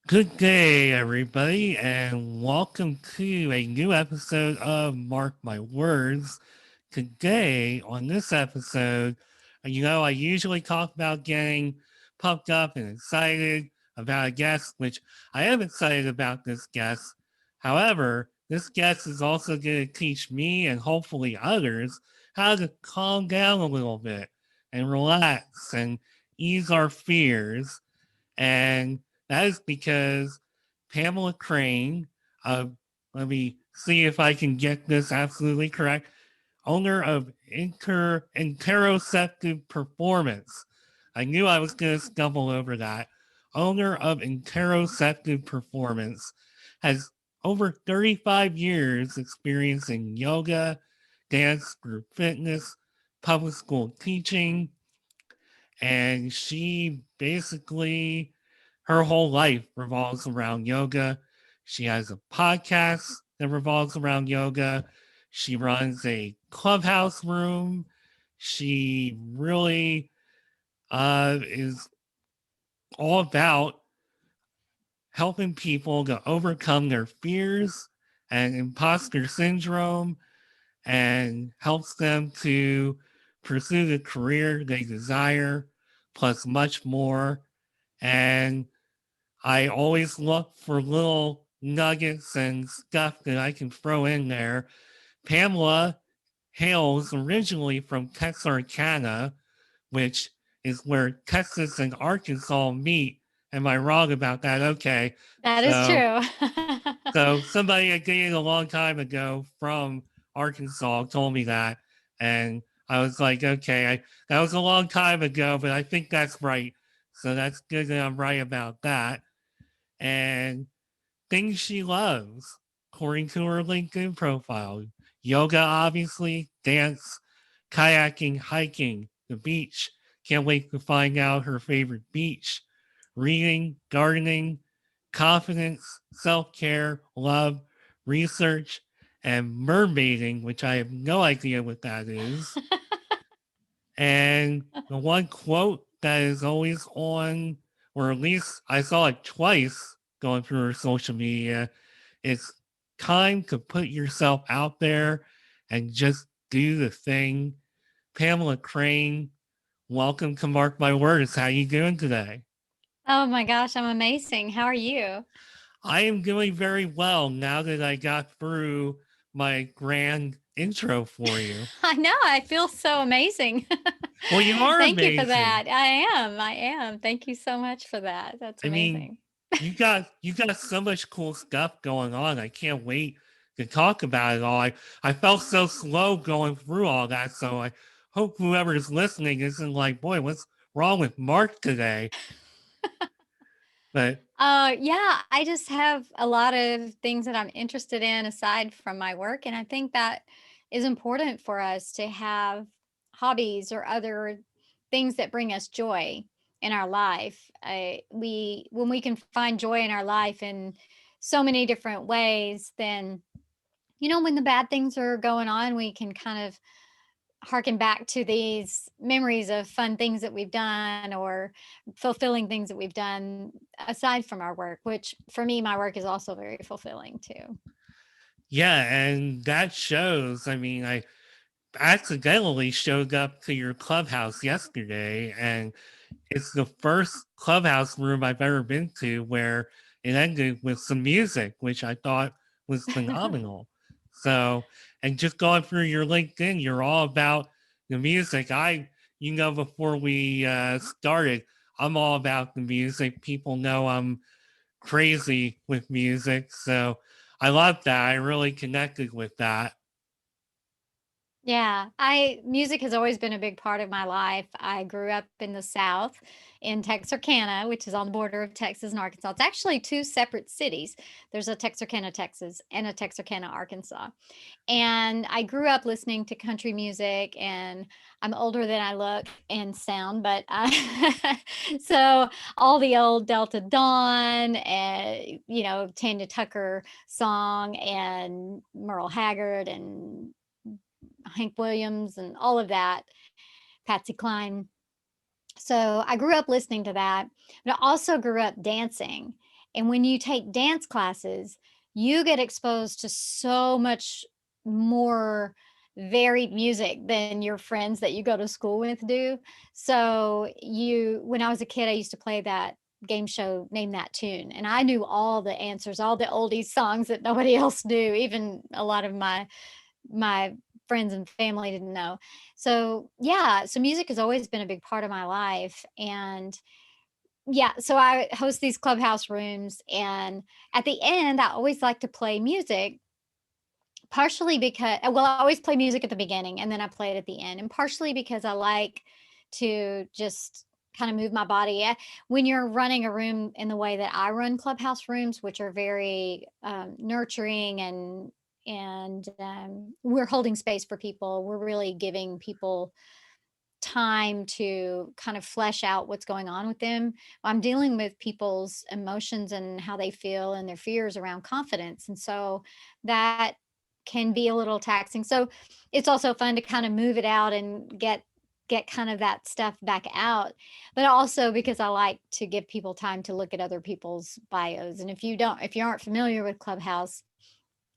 Good day, everybody, and welcome to a new episode of Mark My Words. Today, on this episode, I usually talk about getting pumped up and excited about a guest, which I am excited about this guest. However, this guest is also going to teach me and hopefully others how to calm down a little bit and relax and ease our fears. And that is because Pamela Crane, uh, let me see if I can get this absolutely correct, owner of Interoceptive Performance. I knew I was going to stumble over that. Owner of Interoceptive Performance has over 35 years experience in yoga, dance, group fitness, public school teaching, and she basically her whole life revolves around yoga. She has a podcast that revolves around yoga. She runs a clubhouse room. She really is all about helping people to overcome their fears and imposter syndrome and helps them to pursue the career they desire, plus much more. And I always look for little nuggets and stuff that I can throw in there. Pamela hails originally from Texarkana, which is where Texas and Arkansas meet. Am I wrong about that? Okay. That is So true. so somebody I dated a long time ago from Arkansas told me that, and I was like, okay, that was a long time ago, but I think that's right. So that's good that I'm right about that. And things she loves, according to her LinkedIn profile: yoga, obviously, dance, kayaking, hiking, the beach. Can't wait to find out her favorite beach. Reading, gardening, confidence, self care, love, research, and mermaiding, which I have no idea what that is. And the one quote that is always on, or at least I saw it twice going through her social media, it's time to put yourself out there and just do the thing. Pamela Crane, welcome to Mark My Words. How you doing today? Oh my gosh, I'm amazing. How are you? I am doing very well now that I got through my grand intro for you. I know, I feel so amazing. Well, you are Thank you for amazing. that. I am. Thank you so much for that. That's I mean, amazing. you got so much cool stuff going on. I can't wait to talk about it all. I felt so slow going through all that, so I hope whoever is listening isn't like, boy, what's wrong with Mark today? But Yeah, I just have a lot of things that I'm interested in aside from my work. And I think that is important for us to have hobbies or other things that bring us joy in our life. When we can find joy in our life in so many different ways, then, when the bad things are going on, we can kind of harken back to these memories of fun things that we've done or fulfilling things that we've done aside from our work, which for me, my work is also very fulfilling too. yeah, and that shows. I mean, I accidentally showed up to your clubhouse yesterday, and it's the first clubhouse room I've ever been to where it ended with some music, which I thought was phenomenal. So, and just going through your LinkedIn, you're all about the music. Before we started, I'm all about the music. People know I'm crazy with music. So I love that. I really connected with that. Yeah, I music has always been a big part of my life. I grew up in the South in Texarkana, which is on the border of Texas and Arkansas. It's actually two separate cities. There's a Texarkana, Texas, and a Texarkana, Arkansas. And I grew up listening to country music, and I'm older than I look and sound, but so all the old Delta Dawn and Tanya Tucker song and Merle Haggard and Hank Williams and all of that, Patsy Cline. So I grew up listening to that, but I also grew up dancing. And when you take dance classes, you get exposed to so much more varied music than your friends that you go to school with do. So when I was a kid, I used to play that game show, Name That Tune, and I knew all the answers, all the oldies songs that nobody else knew. Even a lot of my friends and family didn't know. So yeah, so music has always been a big part of my life. And yeah, so I host these clubhouse rooms, and at the end I always like to play music, partially because, well, I always play music at the beginning and then I play it at the end, and partially because I like to just kind of move my body. When you're running a room in the way that I run clubhouse rooms, which are very nurturing, and we're holding space for people, we're really giving people time to kind of flesh out what's going on with them. I'm dealing with people's emotions and how they feel and their fears around confidence. And so that can be a little taxing. So it's also fun to kind of move it out and get kind of that stuff back out, but also because I like to give people time to look at other people's bios. And if you aren't familiar with Clubhouse,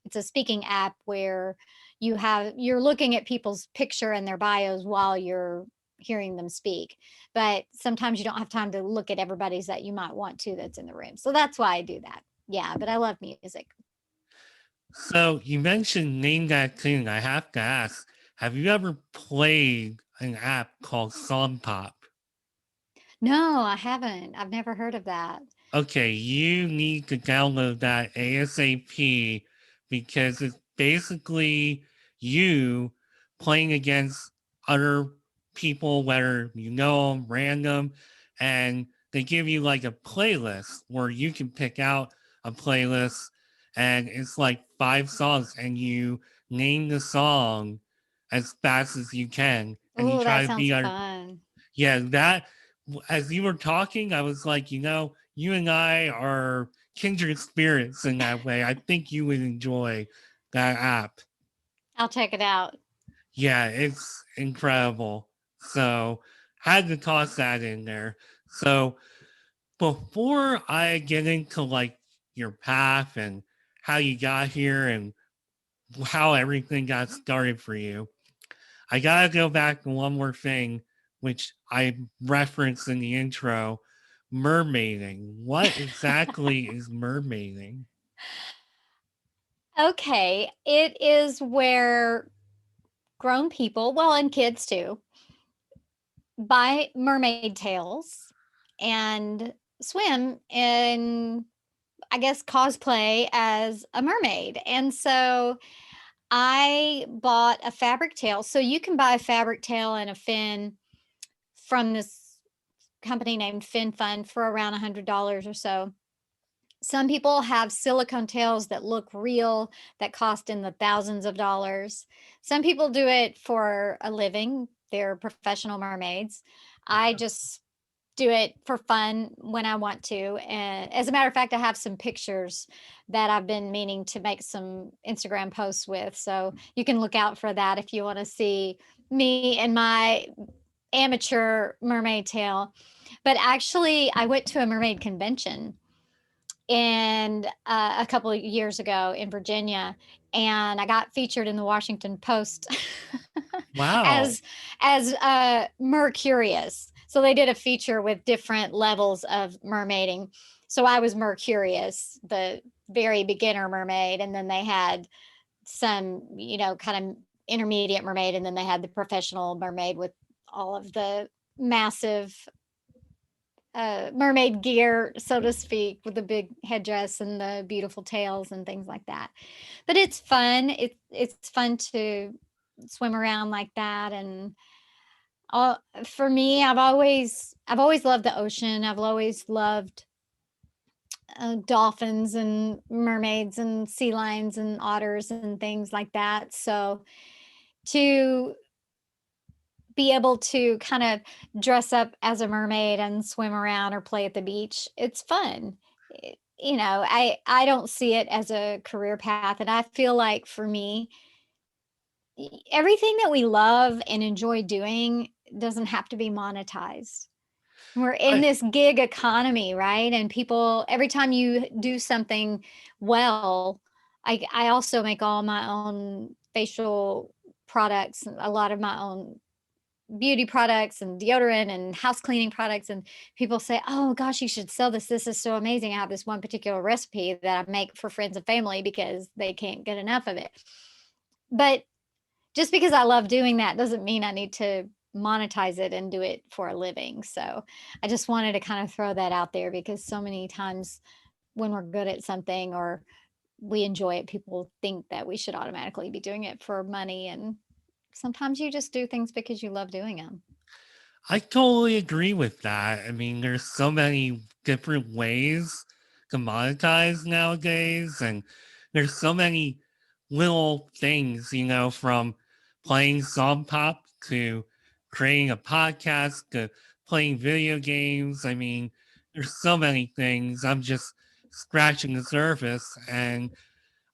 it's a speaking app where you're looking at people's picture and their bios while you're hearing them speak, but sometimes you don't have time to look at everybody's that you might want to that's in the room. So that's why I do that. Yeah, but I love music. So you mentioned Name That Tune. I have to ask, have you ever played an app called Song Pop? No, I haven't. I've never heard of that. Okay, you need to download that ASAP because it's basically you playing against other people, whether you know them, random, and they give you like a playlist where you can pick out a playlist, and it's like 5 songs, and you name the song as fast as you can, and you Oh, that try to sounds be our fun. yeah, that as you were talking, I was like, you and I are kindred spirits in that way. I think you would enjoy that app. I'll check it out. Yeah, it's incredible. So, had to toss that in there. So, before I get into like your path and how you got here and how everything got started for you, I gotta go back to one more thing, which I referenced in the intro, mermaiding. What exactly is mermaiding? Okay, it is where grown people, well, and kids too, buy mermaid tails and swim in, I guess, cosplay as a mermaid. And so I bought a fabric tail. So you can buy a fabric tail and a fin from this company named Fin Fun for around $100 or so. Some people have silicone tails that look real, that cost in the thousands of dollars. Some people do it for a living. They're professional mermaids. I just do it for fun when I want to. And as a matter of fact, I have some pictures that I've been meaning to make some Instagram posts with. So you can look out for that if you want to see me and my amateur mermaid tail. But actually, I went to a mermaid convention and a couple of years ago in Virginia, and I got featured in the Washington Post Wow. as Mercurius. So they did a feature with different levels of mermaiding. So I was Mercurius, the very beginner mermaid, and then they had some, kind of intermediate mermaid, and then they had the professional mermaid with all of the massive mermaid gear, so to speak, with the big headdress and the beautiful tails and things like that. But it's fun. It's fun to swim around like that. And for me, I've always loved the ocean. I've always loved dolphins and mermaids and sea lions and otters and things like that. So to be able to kind of dress up as a mermaid and swim around or play at the beach, it's fun. I don't see it as a career path, and I feel like for me, everything that we love and enjoy doing doesn't have to be monetized. We're in I, this gig economy, right? And people, every time you do something well, I also make all my own facial products, a lot of my own beauty products and deodorant and house cleaning products. And people say, oh gosh, you should sell this. This is so amazing. I have this one particular recipe that I make for friends and family because they can't get enough of it. But just because I love doing that doesn't mean I need to monetize it and do it for a living. So I just wanted to kind of throw that out there because so many times when we're good at something or we enjoy it, people think that we should automatically be doing it for money. And sometimes you just do things because you love doing them. I totally agree with that. I mean, there's so many different ways to monetize nowadays, and there's so many little things, from playing song pop to creating a podcast to playing video games. I mean, there's so many things. I'm just scratching the surface, and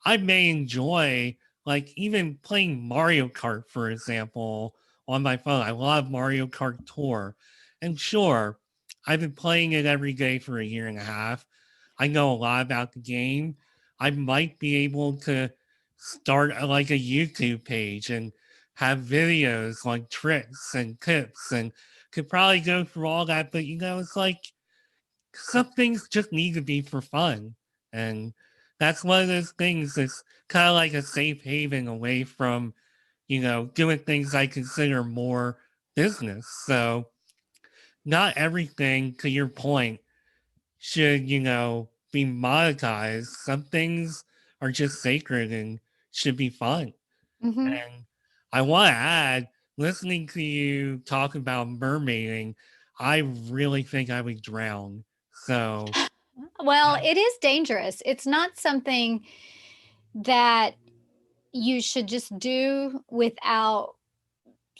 I may enjoy like even playing Mario Kart, for example, on my phone. I love Mario Kart Tour. And sure, I've been playing it every day for a year and a half. I know a lot about the game. I might be able to start like a YouTube page and have videos like tricks and tips and could probably go through all that. But it's like some things just need to be for fun. And that's one of those things that's kind of like a safe haven away from, doing things I consider more business. So not everything, to your point, should, be monetized. Some things are just sacred and should be fun. Hmm. And I want to add, listening to you talk about mermaiding, I really think I would drown. So Well, it is dangerous. It's not something that you should just do without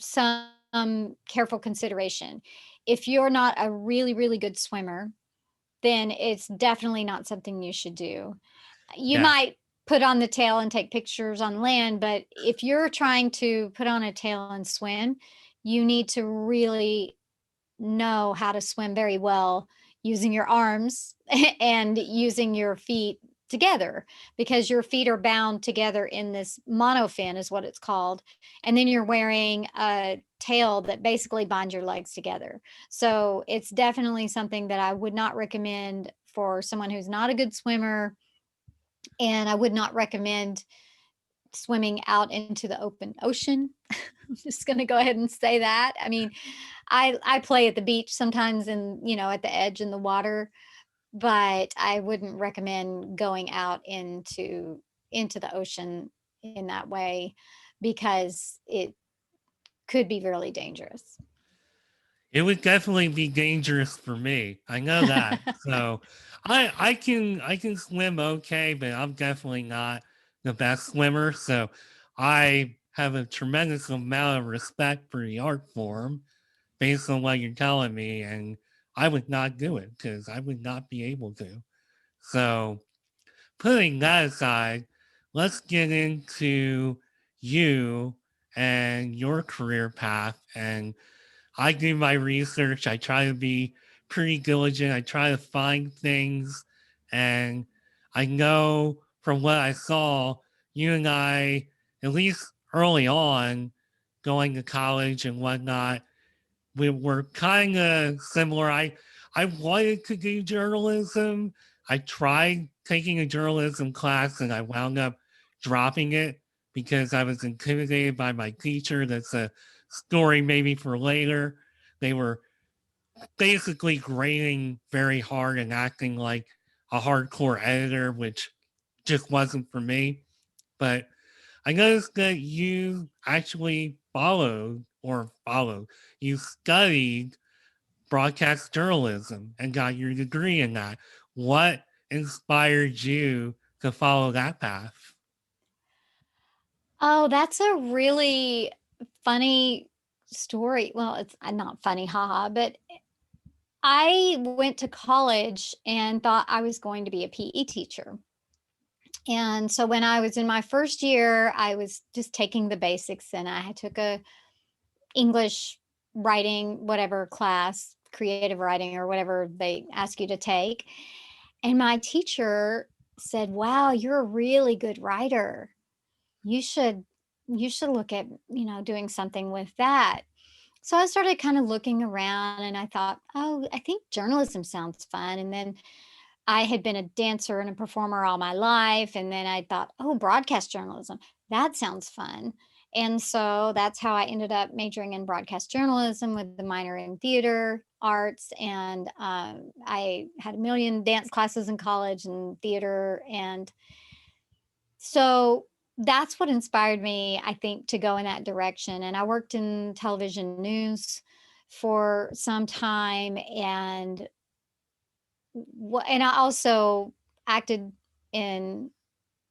some careful consideration. If you're not a really, really good swimmer, then it's definitely not something you should do. You yeah, might put on the tail and take pictures on land, but if you're trying to put on a tail and swim, you need to really know how to swim very well using your arms and using your feet together because your feet are bound together in this monofin is what it's called, and then you're wearing a tail that basically binds your legs together. So it's definitely something that I would not recommend for someone who's not a good swimmer, and I would not recommend swimming out into the open ocean. I'm just going to go ahead and say that. I mean, I play at the beach sometimes and, at the edge in the water, but I wouldn't recommend going out into the ocean in that way because it could be really dangerous. it would definitely be dangerous for me. I know that. So I can swim okay, but I'm definitely not the best swimmer. So I have a tremendous amount of respect for the art form based on what you're telling me, and I would not do it because I would not be able to. So putting that aside, let's get into you and your career path. And I do my research. I try to be pretty diligent. I try to find things. And I know from what I saw, you and I, at least early on, going to college and whatnot, we were kind of similar. I wanted to do journalism. I tried taking a journalism class and I wound up dropping it because I was intimidated by my teacher. That's a story maybe for later. They were basically grading very hard and acting like a hardcore editor, which just wasn't for me. But I noticed that you actually you studied broadcast journalism and got your degree in that. What inspired you to follow that path? Oh, that's a really funny story. Well, it's not funny, haha, but I went to college and thought I was going to be a PE teacher. And so when I was in my first year, I was just taking the basics and I took a English writing whatever class creative writing or whatever they ask you to take. And my teacher said, "Wow, you're a really good writer. You should you should look at, doing something with that." So I started kind of looking around and I thought, "Oh, I think journalism sounds fun." And then I had been a dancer and a performer all my life. And then I thought, "Oh, broadcast journalism, that sounds fun." And so that's how I ended up majoring in broadcast journalism with the minor in theater arts. And I had a million dance classes in college and theater. And so that's what inspired me, I think, to go in that direction. And I worked in television news for some time. And I also acted in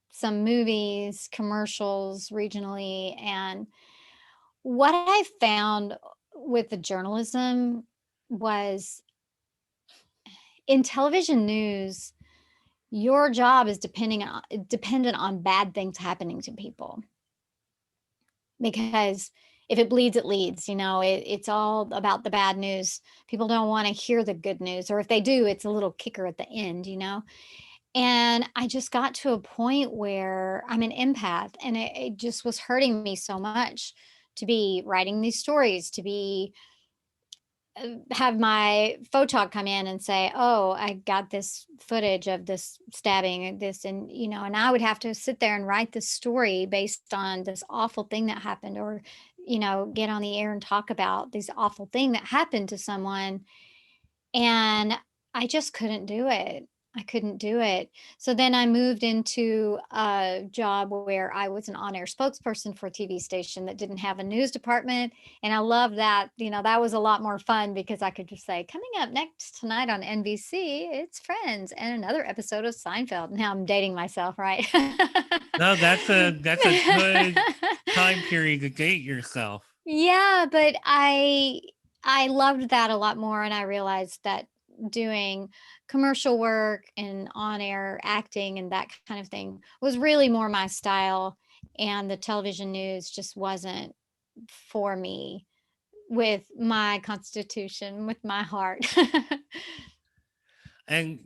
some movies, commercials regionally. And what I found with the journalism was in television news, your job is dependent on bad things happening to people, because if it bleeds, it leads. It's all about the bad news. People don't want to hear the good news, or if they do, it's a little kicker at the end. And I just got to a point where I'm an empath, and it just was hurting me so much to be writing these stories, to be have my photog come in and say, "Oh, I got this footage of this stabbing and this," and I would have to sit there and write this story based on this awful thing that happened, or get on the air and talk about this awful thing that happened to someone. And I just couldn't do it. I couldn't do it. So then I moved into a job where I was an on-air spokesperson for a TV station that didn't have a news department. And I love that. That was a lot more fun because I could just say, "Coming up next tonight on NBC, it's Friends and another episode of Seinfeld." Now I'm dating myself, right? No, that's a good time period to date yourself. Yeah, but I loved that a lot more, and I realized that doing commercial work and on-air acting and that kind of thing was really more my style, and the television news just wasn't for me with my constitution, with my heart. And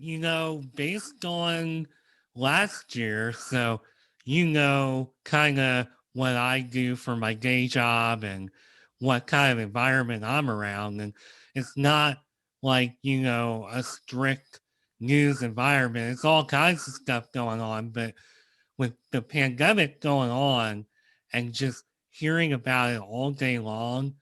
based on last year, so kind of what I do for my day job and what kind of environment I'm around. And it's not like, a strict news environment. It's all kinds of stuff going on. But with the pandemic going on and just hearing about it all day long,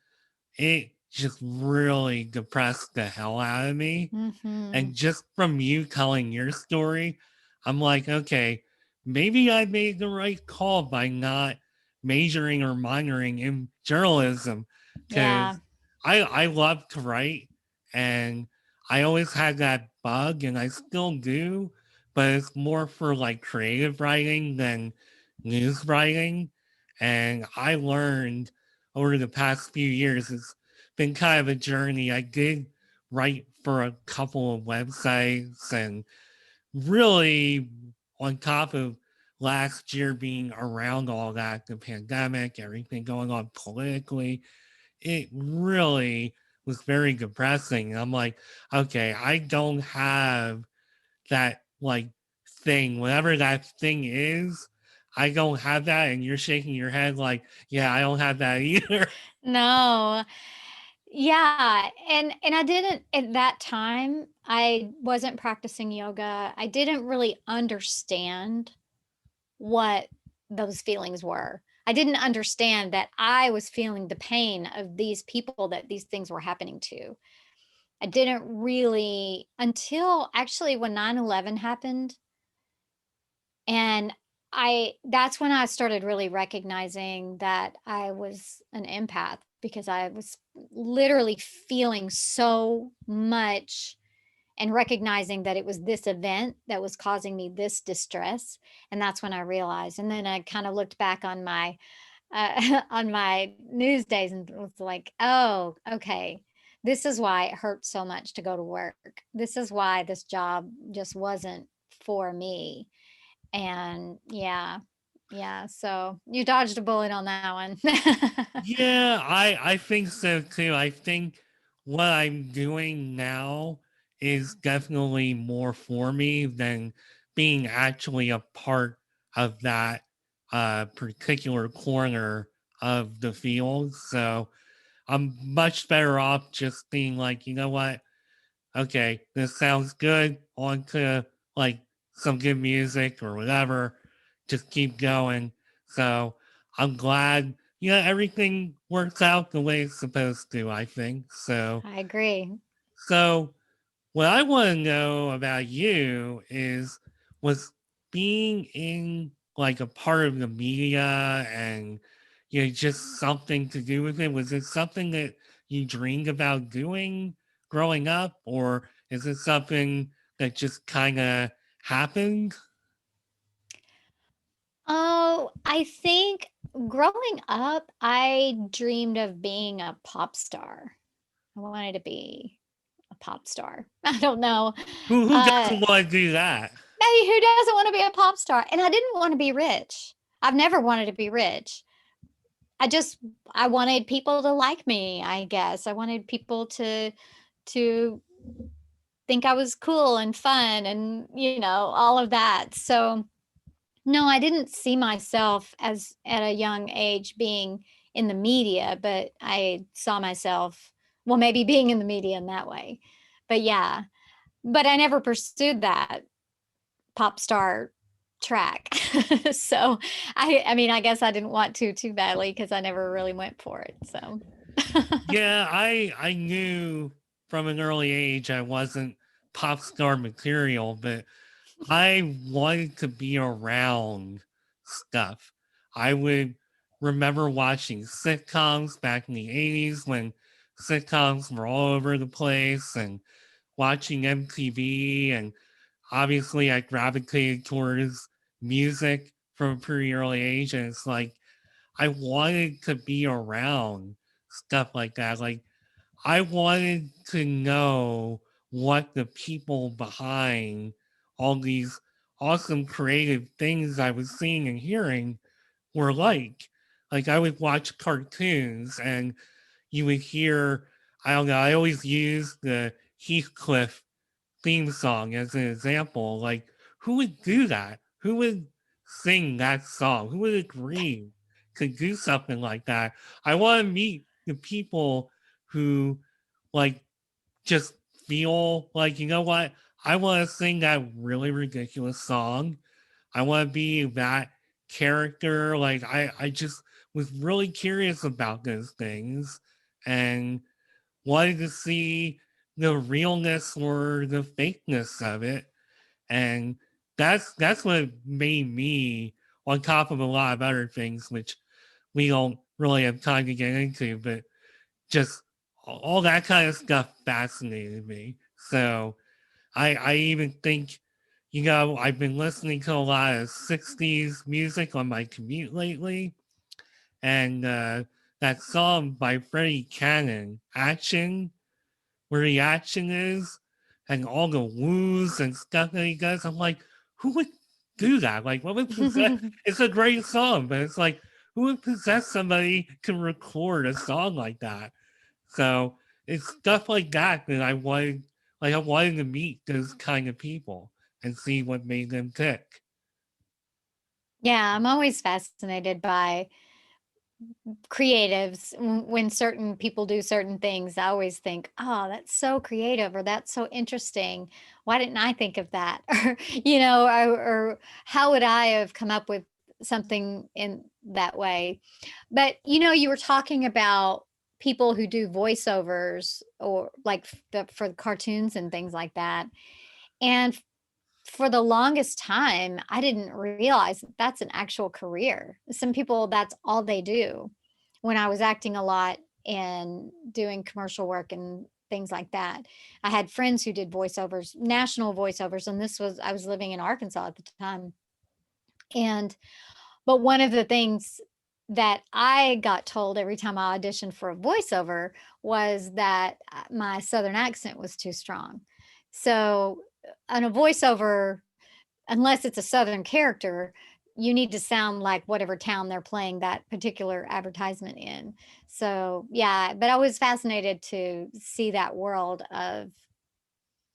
it just really depressed the hell out of me. Mhm. And just from you telling your story, I'm like, okay, maybe I made the right call by not majoring or minoring in journalism, Yeah. because I love to write, and I always had that bug and I still do, but it's more for like creative writing than news writing. And I learned over the past few years, it's been kind of a journey. I did write for a couple of websites, and really, on top of last year being around all that, the pandemic, everything going on politically, it really was very depressing. I'm like, okay, I don't have that like thing, whatever that thing is. I don't have that, and you're shaking your head like, yeah, I don't have that either. No. Yeah, and I didn't at that time, I wasn't practicing yoga. I didn't really understand what those feelings were. I didn't understand that I was feeling the pain of these people that these things were happening to. I didn't really until actually when 9/11 happened, and I that's when I started really recognizing that I was an empath, because I was literally feeling so much and recognizing that it was this event that was causing me this distress. And that's when I realized. And then I kind of looked back on my on my news days and was like, "Oh, okay. This is why it hurts so much to go to work. This is why this job just wasn't for me." And yeah, yeah. So you dodged a bullet on that one. Yeah, I think so too. I think what I'm doing now is definitely more for me than being actually a part of that particular corner of the field. So I'm much better off just being like, you know what? Okay, this sounds good. On to like some good music or whatever. Just keep going. So I'm glad, everything works out the way it's supposed to, I think. So, I agree. so what I want to know about you is, was being in like a part of the media and just something to do with it? Was it something that you dreamed about doing growing up, or is it something that just kind of happened? Oh, I think growing up, I dreamed of being a pop star. I wanted to be a pop star. I don't know. Who Uh, doesn't want to do that? Maybe who doesn't want to be a pop star? And I didn't want to be rich. I've never wanted to be rich. I just I wanted people to like me, I guess. I wanted people to think I was cool and fun and, all of that. So, no, I didn't see myself as at a young age being in the media, but I saw myself, well, maybe being in the media in that way. But yeah, but I never pursued that pop star track. So I mean, I guess I didn't want to too badly because I never really went for it. So Yeah, I knew from an early age I wasn't pop star material, but I wanted to be around stuff. I would remember watching sitcoms back in the 80s when sitcoms were all over the place, and watching MTV. And obviously, I gravitated towards music from a pretty early age. And it's like, I wanted to be around stuff like that. Like, I wanted to know what the people behind all these awesome creative things I was seeing and hearing were like. Like, I would watch cartoons and you would hear, I don't know, I always use the Heathcliff theme song as an example. Like, who would do that? Who would sing that song? Who would agree to do something like that? I want to meet the people who like just feel like, you know what? I want to sing that really ridiculous song. I want to be that character. Like, I just was really curious about those things and wanted to see the realness or the fakeness of it. And that's what made me, on top of a lot of other things, which we don't really have time to get into, but just all that kind of stuff fascinated me. So I even think, I've been listening to a lot of 60s music on my commute lately. And that song by Freddie Cannon, Action, where the action is, and all the woos and stuff that he does, I'm like, who would do that? Like, what would possess? It's a great song, but it's like, who would possess somebody to record a song like that? So it's stuff like that that I wanted, like I wanted to meet those kind of people and see what made them tick. yeah, I'm always fascinated by creatives. When certain people do certain things, I always think, oh, that's so creative, or that's so interesting. Why didn't I think of that? Or, or how would I have come up with something in that way? But, you were talking about people who do voiceovers or like for cartoons and things like that. And for the longest time, I didn't realize that that's an actual career. Some people, that's all they do. When I was acting a lot and doing commercial work and things like that, I had friends who did voiceovers, national voiceovers, and I was living in Arkansas at the time. And, but one of the things that I got told every time I auditioned for a voiceover was that my Southern accent was too strong. So, on a voiceover, unless it's a Southern character, you need to sound like whatever town they're playing that particular advertisement in. So yeah, but I was fascinated to see that world of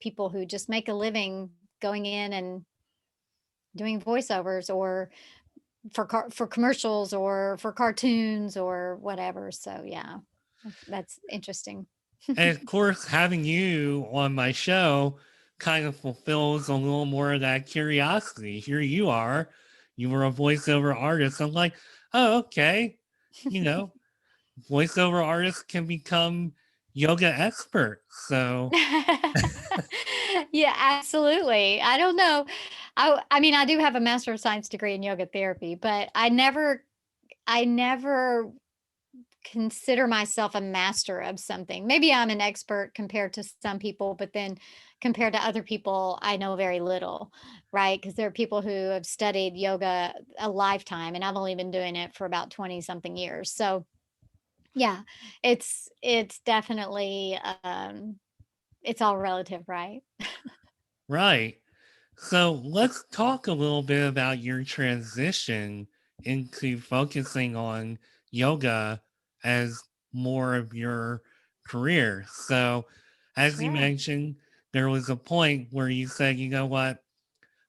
people who just make a living going in and doing voiceovers, or for commercials, or for cartoons, or whatever. So yeah, that's interesting. And of course, having you on my show kind of fulfills a little more of that curiosity. Here you are, you were a voiceover artist. I'm like, oh, okay. You know, voiceover artists can become yoga experts. So, Yeah, absolutely. I don't know. I mean, I do have a Master of Science degree in yoga therapy, but I never consider myself a master of something. Maybe I'm an expert compared to some people, but then compared to other people, I know very little, right? Because there are people who have studied yoga a lifetime, and I've only been doing it for about 20 something years. So yeah, it's definitely it's all relative, right? right. So let's talk a little bit about your transition into focusing on yoga as more of your career. So, as you Sure. mentioned, there was a point where you said, you know what,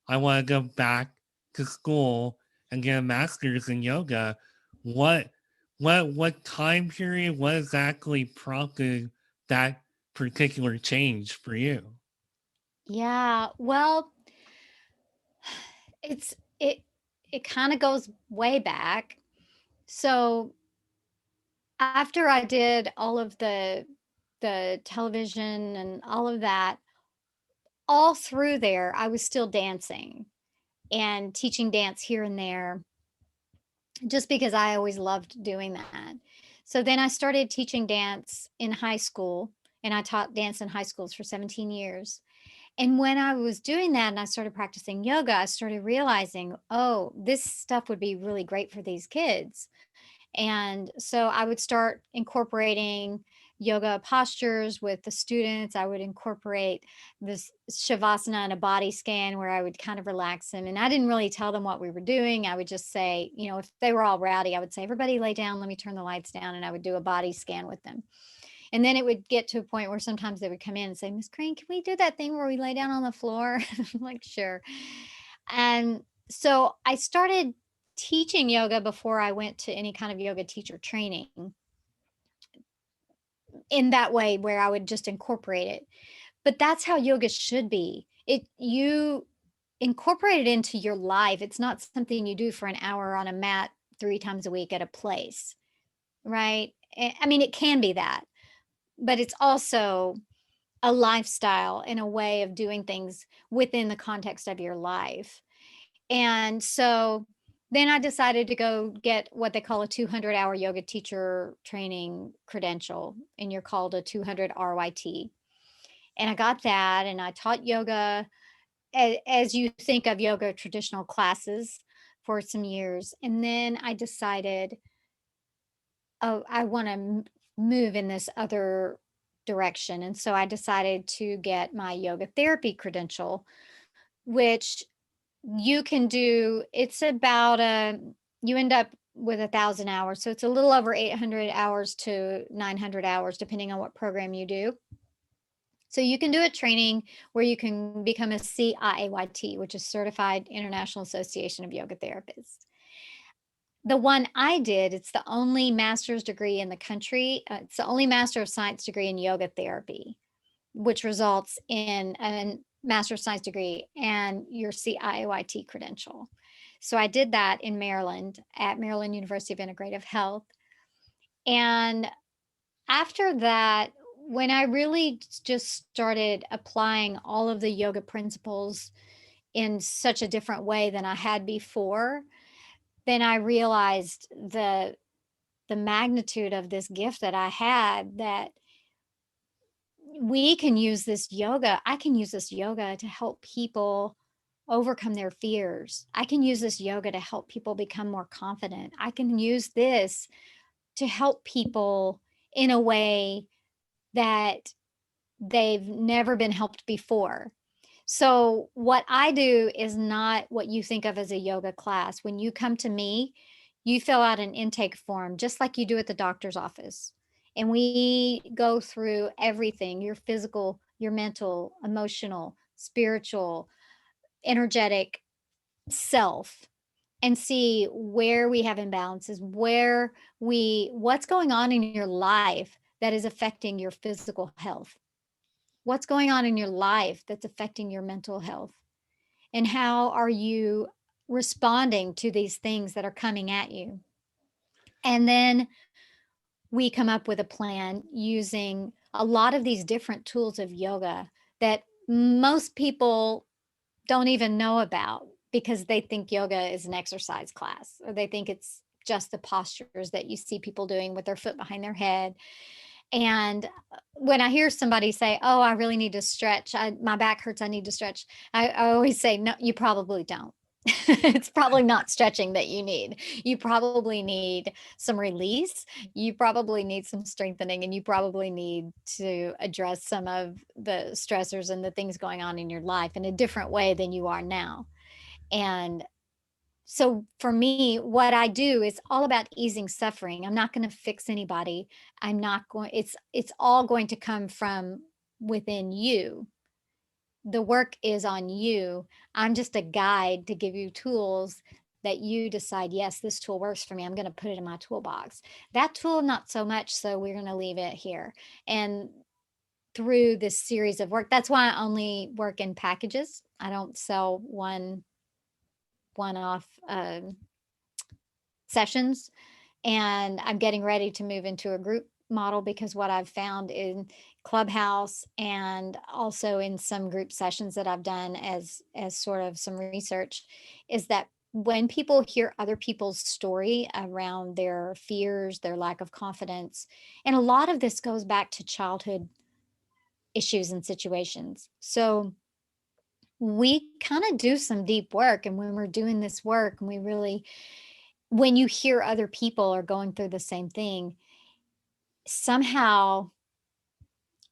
I want to go back to school and get a master's in yoga. What what time period, what exactly prompted that particular change for you? Yeah. Well, it's it kind of goes way back. So after I did all of the television and all of that, all through there, I was still dancing and teaching dance here and there, just because I always loved doing that. So then I started teaching dance in high school, and I taught dance in high schools for 17 years. And when I was doing that and I started practicing yoga, I started realizing, oh, this stuff would be really great for these kids. And so I would start incorporating yoga postures with the students. I would incorporate this shavasana and a body scan where I would kind of relax them. And I didn't really tell them what we were doing. I would just say, if they were all rowdy, I would say, everybody lay down, let me turn the lights down. And I would do a body scan with them. And then it would get to a point where sometimes they would come in and say, Miss Crane, can we do that thing where we lay down on the floor? I'm like, sure. And so I started teaching yoga before I went to any kind of yoga teacher training, in that way where I would just incorporate it. But that's how yoga should be. You incorporate it into your life. It's not something you do for an hour on a mat 3 times a week at a place, right? I mean, it can be that, but it's also a lifestyle and a way of doing things within the context of your life. And so then I decided to go get what they call a 200-hour yoga teacher training credential, and you're called a 200 RYT. And I got that, and I taught yoga as you think of yoga traditional classes for some years. And then I decided, oh, I want to move in this other direction. And so I decided to get my yoga therapy credential, which you can do. It's about you end up with 1,000 hours. So it's a little over 800 hours to 900 hours, depending on what program you do. So you can do a training where you can become a CIAYT, which is Certified International Association of Yoga Therapists. The one I did, it's the only master's degree in the country. It's the only Master of Science degree in yoga therapy, which results in a Master of Science degree and your CIAYT credential. So I did that in Maryland at Maryland University of Integrative Health. And after that, when I really just started applying all of the yoga principles in such a different way than I had before, then I realized the magnitude of this gift that I had, that we can use this yoga. I can use this yoga to help people overcome their fears. I can use this yoga to help people become more confident. I can use this to help people in a way that they've never been helped before. So what I do is not what you think of as a yoga class. When you come to me, you fill out an intake form just like you do at the doctor's office. And we go through everything, your physical, your mental, emotional, spiritual, energetic self, and see where we have imbalances, what's going on in your life that is affecting your physical health. What's going on in your life that's affecting your mental health? And how are you responding to these things that are coming at you? And then we come up with a plan using a lot of these different tools of yoga that most people don't even know about because they think yoga is an exercise class, or they think it's just the postures that you see people doing with their foot behind their head. And when I hear somebody say, "Oh, I really need to stretch. My back hurts. I need to stretch." I always say, "No, you probably don't." It's probably not stretching that you need. You probably need some release. You probably need some strengthening, and you probably need to address some of the stressors and the things going on in your life in a different way than you are now. And so for me, what I do is all about easing suffering. I'm not going to fix anybody. I'm not going, it's all going to come from within you. The work is on you. I'm just a guide to give you tools that you decide, yes, this tool works for me. I'm going to put it in my toolbox. That tool, not so much. So we're going to leave it here. And through this series of work, that's why I only work in packages. I don't sell one off sessions. And I'm getting ready to move into a group model because what I've found in Clubhouse and also in some group sessions that I've done as sort of some research is that when people hear other people's story around their fears, their lack of confidence, and a lot of this goes back to childhood issues and situations. So we kind of do some deep work. And when we're doing this work, and we really, when you hear other people are going through the same thing, somehow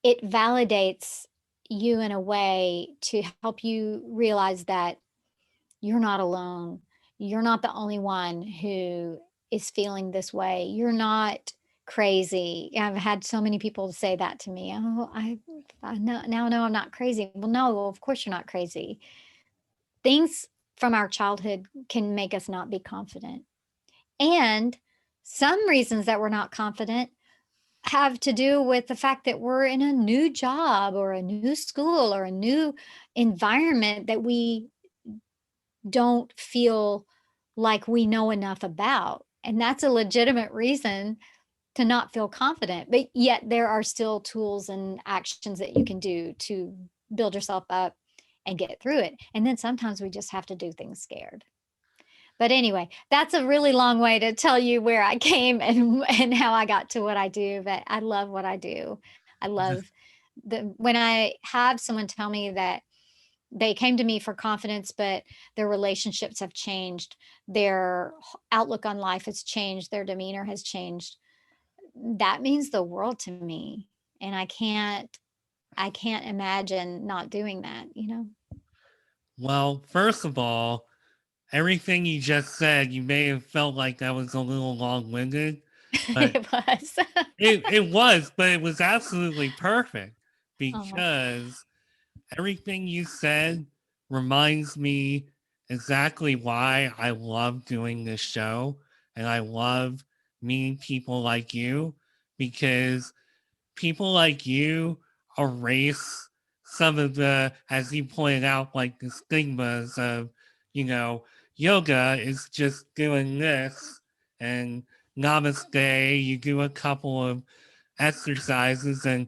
it validates you in a way to help you realize that you're not alone. You're not the only one who is feeling this way. You're not crazy. I've had so many people say that to me. Oh, I know, now know I'm not crazy. Well, no, well, of course you're not crazy. Things from our childhood can make us not be confident. And some reasons that we're not confident have to do with the fact that we're in a new job or a new school or a new environment that we don't feel like we know enough about. And that's a legitimate reason to not feel confident. But yet there are still tools and actions that you can do to build yourself up and get through it. And then sometimes we just have to do things scared. But anyway, that's a really long way to tell you where I came and how I got to what I do. But I love what I do. I love when I have someone tell me that they came to me for confidence, but their relationships have changed, their outlook on life has changed, their demeanor has changed. That means the world to me. And I can't imagine not doing that, you know? Well, first of all, everything you just said, you may have felt like that was a little long-winded, but It was. it was, but it was absolutely perfect Oh. because everything you said reminds me exactly why I love doing this show and I love meeting people like you because people like you erase some of the, as you pointed out, like the stigmas of, you know, yoga is just doing this and namaste, you do a couple of exercises and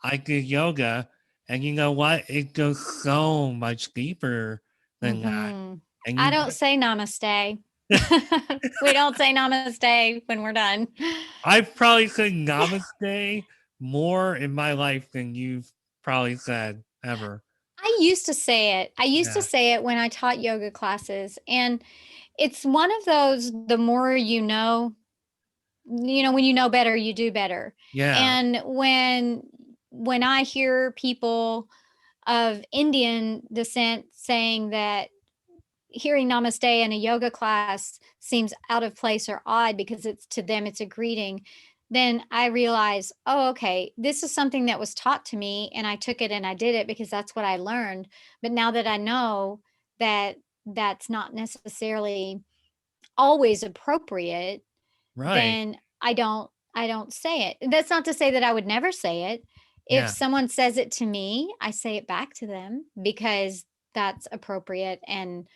I did yoga. And you know what? It goes so much deeper than that. Hmm. And I you, don't say namaste. We don't say namaste when we're done. I've probably said namaste more in my life than you've probably said ever. I used to say it. I used to Yeah. say it when I taught yoga classes. And it's one of those, the more when you know better, you do better. Yeah. And when I hear people of Indian descent saying that hearing namaste in a yoga class seems out of place or odd because it's to them, it's a greeting, then I realized, oh, okay, this is something that was taught to me and I took it and I did it because that's what I learned. But now that I know that that's not necessarily always appropriate, Right. then I don't say it. That's not to say that I would never say it. If Yeah. someone says it to me, I say it back to them because that's appropriate, and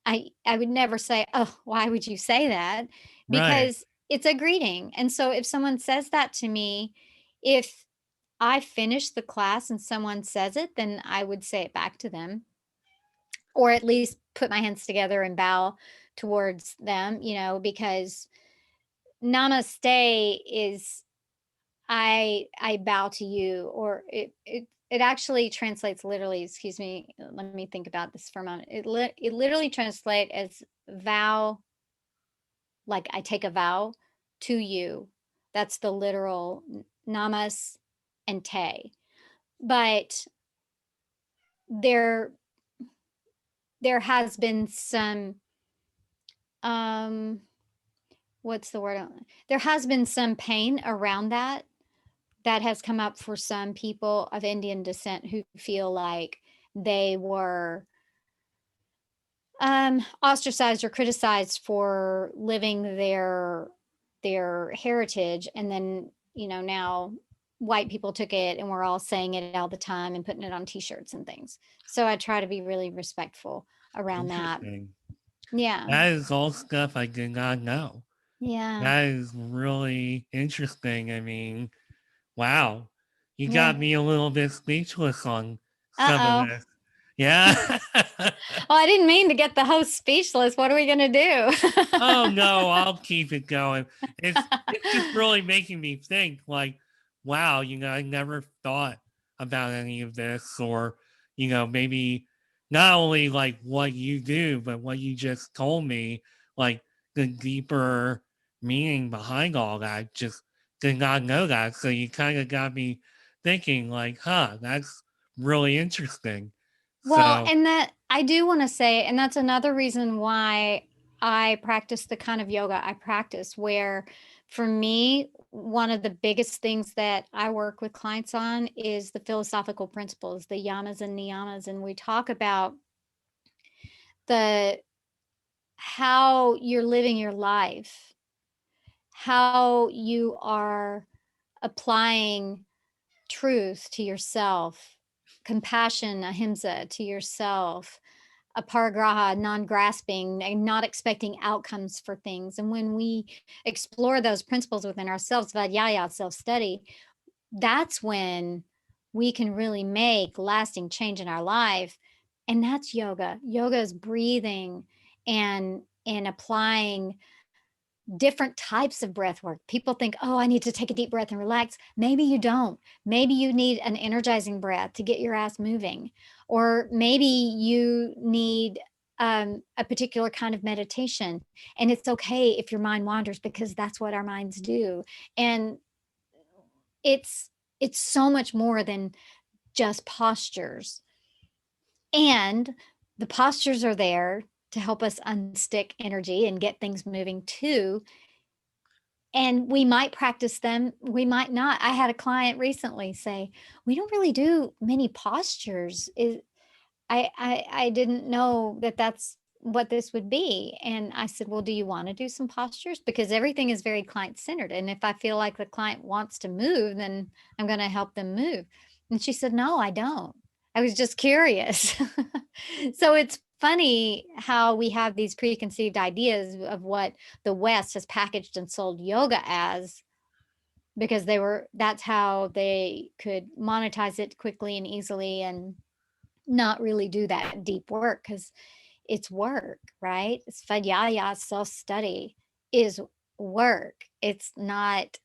I would never say, "Oh, why would you say that?" Right. Because it's a greeting. And so if someone says that to me, if I finish the class and someone says it, then I would say it back to them, or at least put my hands together and bow towards them, because namaste is I bow to you, or it actually translates literally, excuse me, let me think about this for a moment. It literally translates as vow, like I take a vow to you. That's the literal namas and te. But there there has been some um what's the word? There has been some pain around that has come up for some people of Indian descent who feel like they were ostracized or criticized for living their heritage, and then now white people took it and we're all saying it all the time and putting it on t-shirts and things. So I try to be really respectful around that. Interesting. Yeah. That is all stuff I did not know. Yeah. That is really interesting. I mean, wow. You Yeah. got me a little bit speechless on some of Uh-oh. this. Yeah. Well, I didn't mean to get the host speechless. What are we gonna do? Oh no, I'll keep it going. It's just really making me think like, wow, I never thought about any of this, or, maybe not only like what you do, but what you just told me, like the deeper meaning behind all that. Just did not know that. So you kind of got me thinking like, huh, that's really interesting. Well, So and that I do want to say, and that's another reason why I practice the kind of yoga I practice, where for me, one of the biggest things that I work with clients on is the philosophical principles, the yamas and niyamas. And we talk about the how you're living your life, how you are applying truth to yourself, compassion, ahimsa to yourself, aparigraha, non-grasping, and not expecting outcomes for things. And when we explore those principles within ourselves, vadhyaya, self-study, that's when we can really make lasting change in our life. And that's yoga. Yoga is breathing and applying different types of breath work. People think, oh, I need to take a deep breath and relax. Maybe you don't. Maybe you need an energizing breath to get your ass moving. Or maybe you need a particular kind of meditation. And it's okay if your mind wanders, because that's what our minds do. And it's it's so much more than just postures. And the postures are there to help us unstick energy and get things moving too. And we might practice them, we might not. I had a client recently say, "We don't really do many postures." I didn't know that that's what this would be. And I said, "Well, do you want to do some postures?" Because everything is very client centered. And if I feel like the client wants to move, then I'm going to help them move. And she said, "No, I don't. I was just curious." So it's funny how we have these preconceived ideas of what the West has packaged and sold yoga as, because that's how they could monetize it quickly and easily and not really do that deep work, because it's work, right? It's Svadhyaya, self-study is work. It's not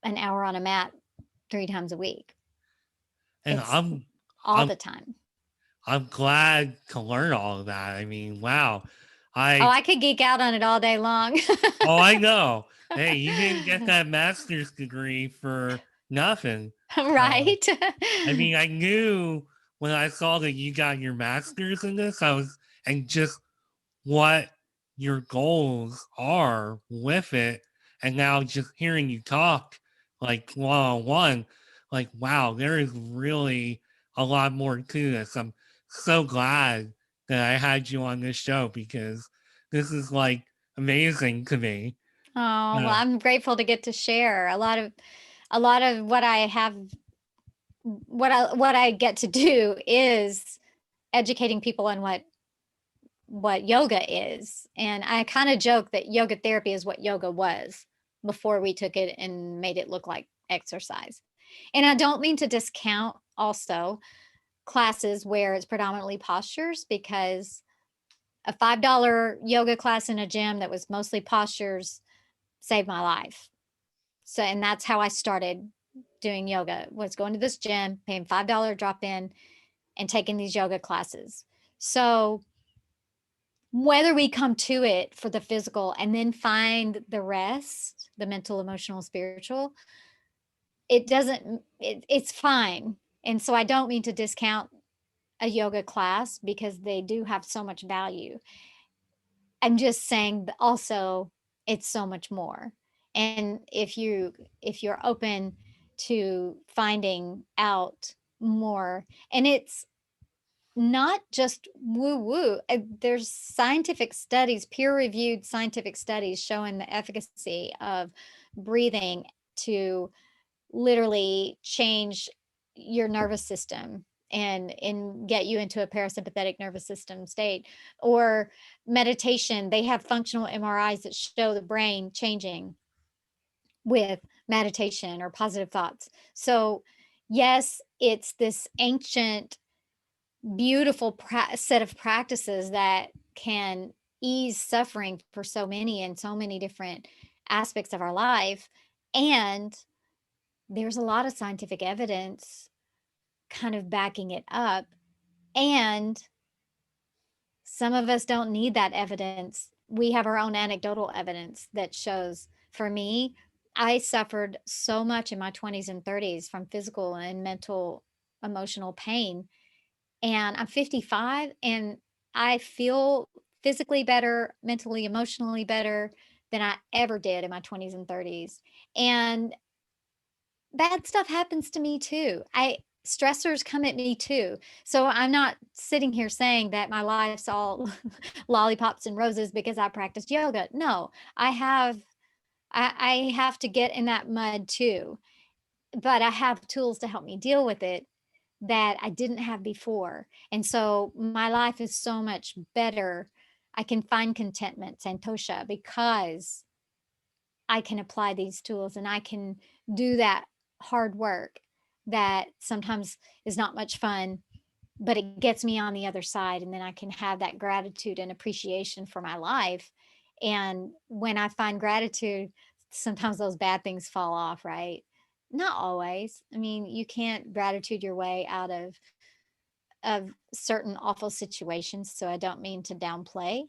an hour on a mat 3 times a week. and It's all I'm the time. I'm glad to learn all of that. I mean, wow. Oh, I I could geek out on it all day long. Oh, I know. Hey, you didn't get that master's degree for nothing. Right? I mean, I knew when I saw that you got your master's in this, and just what your goals are with it. And now just hearing you talk like one on one, like, wow, there is really a lot more to this. I'm so glad that I had you on this show because this is like amazing to me. Oh, well, Uh, I'm grateful to get to share a lot of what I have what I get to do is educating people on what yoga is. And I kind of joke that yoga therapy is what yoga was before we took it and made it look like exercise. And I don't mean to discount also classes where it's predominantly postures, because a $5 yoga class in a gym that was mostly postures saved my life. So, and that's how I started doing yoga, was going to this gym, paying $5 drop in and taking these yoga classes. So whether we come to it for the physical and then find the rest, the mental, emotional, spiritual, it's fine. And so I don't mean to discount a yoga class because they do have so much value. I'm just saying that also it's so much more. And if you're open to finding out more, and it's not just woo woo. There's scientific studies, peer reviewed scientific studies showing the efficacy of breathing to literally change your nervous system and get you into a parasympathetic nervous system state. Or meditation, they have functional MRIs that show the brain changing with meditation or positive thoughts. So yes, it's this ancient beautiful set of practices that can ease suffering for so many and so many different aspects of our life. And there's a lot of scientific evidence kind of backing it up. And some of us don't need that evidence. We have our own anecdotal evidence that shows. For me, I suffered so much in my 20s and 30s from physical and mental, emotional pain, and I'm 55 and I feel physically better, mentally, emotionally better than I ever did in my 20s and 30s. And bad stuff happens to me too. I stressors come at me too. So I'm not sitting here saying that my life's all lollipops and roses because I practiced yoga. No, I have to get in that mud too. But I have tools to help me deal with it that I didn't have before. And so my life is so much better. I can find contentment, santosha, because I can apply these tools and I can do that hard work that sometimes is not much fun, but it gets me on the other side. And then I can have that gratitude and appreciation for my life. And when I find gratitude, sometimes those bad things fall off, right? Not always. I mean, you can't gratitude your way out of certain awful situations. So I don't mean to downplay.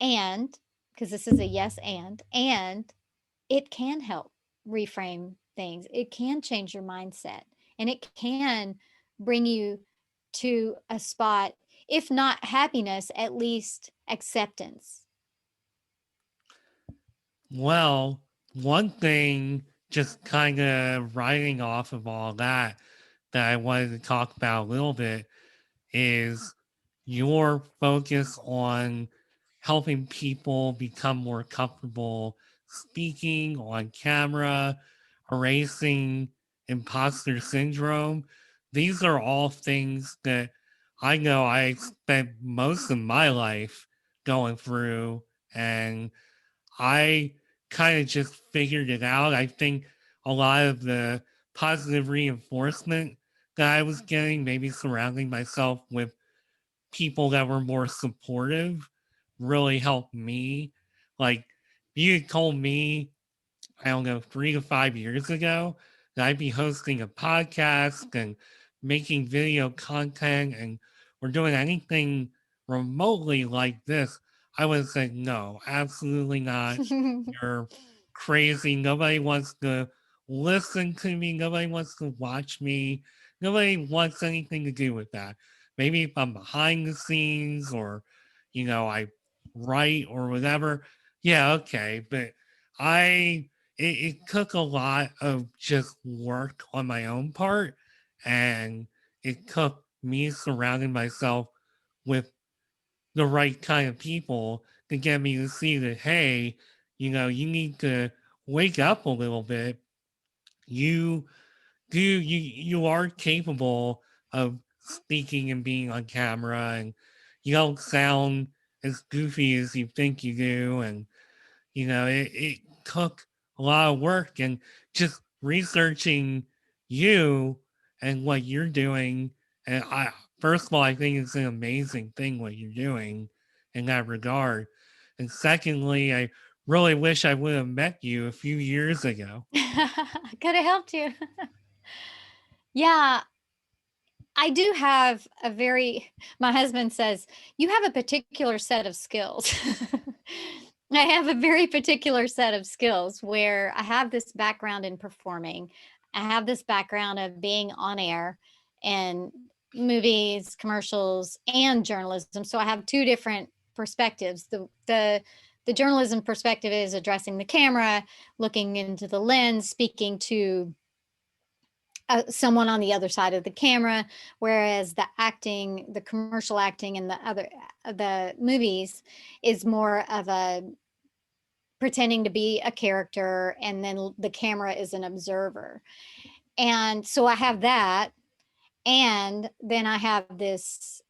And because this is a yes and it can help reframe things. It can change your mindset and it can bring you to a spot, if not happiness, at least acceptance. well, one thing just kind of riding off of all that I wanted to talk about a little bit is your focus on helping people become more comfortable speaking on camera, erasing imposter syndrome. These are all things that I know I spent most of my life going through, and I kind of just figured it out. I think a lot of the positive reinforcement that I was getting, maybe surrounding myself with people that were more supportive, really helped me. Like, you had told me, I don't know, 3 to 5 years ago that I'd be hosting a podcast and making video content and we're doing anything remotely like this, I would have said, no, absolutely not. You're crazy. Nobody wants to listen to me. Nobody wants to watch me. nobody wants anything to do with that. Maybe if I'm behind the scenes or, I write or whatever, yeah, okay. But it took a lot of just work on my own part, and it took me surrounding myself with the right kind of people to get me to see that, hey, you need to wake up a little bit. You are capable of speaking and being on camera, and you don't sound as goofy as you think you do. And it took a lot of work, and just researching you and what you're doing. And first of all, I think it's an amazing thing what you're doing in that regard. And secondly, I really wish I would have met you a few years ago. Could have helped you. Yeah, I do have my husband says, you have a particular set of skills. I have a very particular set of skills where I have this background in performing. I have this background of being on air and movies, commercials, and journalism. So I have two different perspectives. The journalism perspective is addressing the camera, looking into the lens, speaking to someone on the other side of the camera, whereas the commercial acting and the movies is more of a pretending to be a character, and then the camera is an observer. And so I have that, and then I have this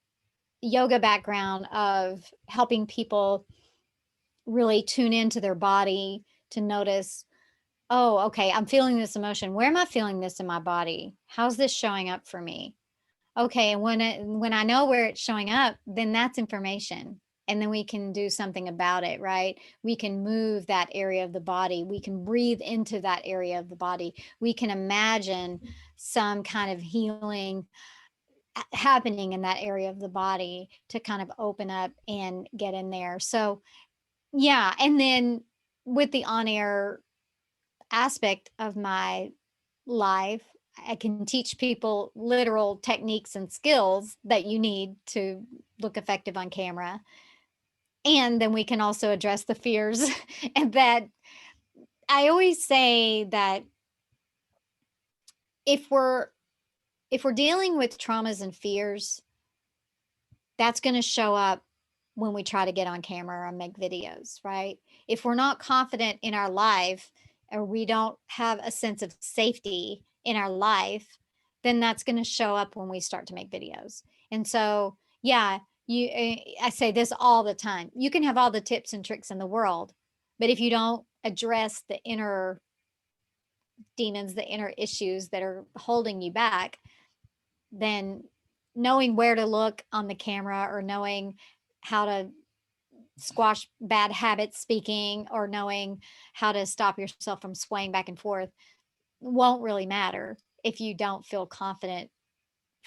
yoga background of helping people really tune into their body to notice, oh, okay, I'm feeling this emotion. Where am I feeling this in my body? How's this showing up for me? Okay, and when I know where it's showing up, then that's information. And then we can do something about it, right? We can move that area of the body. We can breathe into that area of the body. We can imagine some kind of healing happening in that area of the body to kind of open up and get in there. So, yeah. And then with the on air aspect of my life, I can teach people literal techniques and skills that you need to look effective on camera. And then we can also address the fears. And that I always say that if we're if we're dealing with traumas and fears, that's going to show up when we try to get on camera or make videos, right? If we're not confident in our life, or we don't have a sense of safety in our life, then that's going to show up when we start to make videos. And so, yeah, I say this all the time. You can have all the tips and tricks in the world, but if you don't address the inner demons, the inner issues that are holding you back, then knowing where to look on the camera, or knowing how to squash bad habits speaking, or knowing how to stop yourself from swaying back and forth won't really matter if you don't feel confident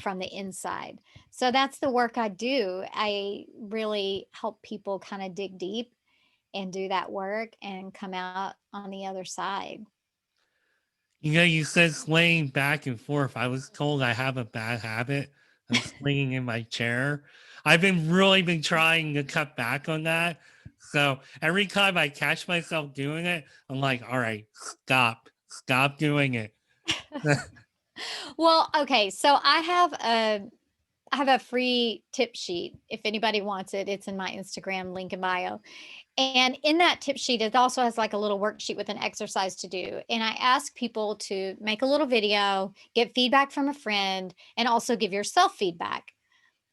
from the inside. So that's the work I do. I really help people kind of dig deep and do that work and come out on the other side. You said swaying back and forth. I was told I have a bad habit of swinging in my chair. I've been trying to cut back on that. So every time I catch myself doing it, I'm like, all right, stop doing it. Well, okay, so I have a free tip sheet. If anybody wants it, it's in my Instagram link in bio. And in that tip sheet, it also has like a little worksheet with an exercise to do. And I ask people to make a little video, get feedback from a friend, and also give yourself feedback.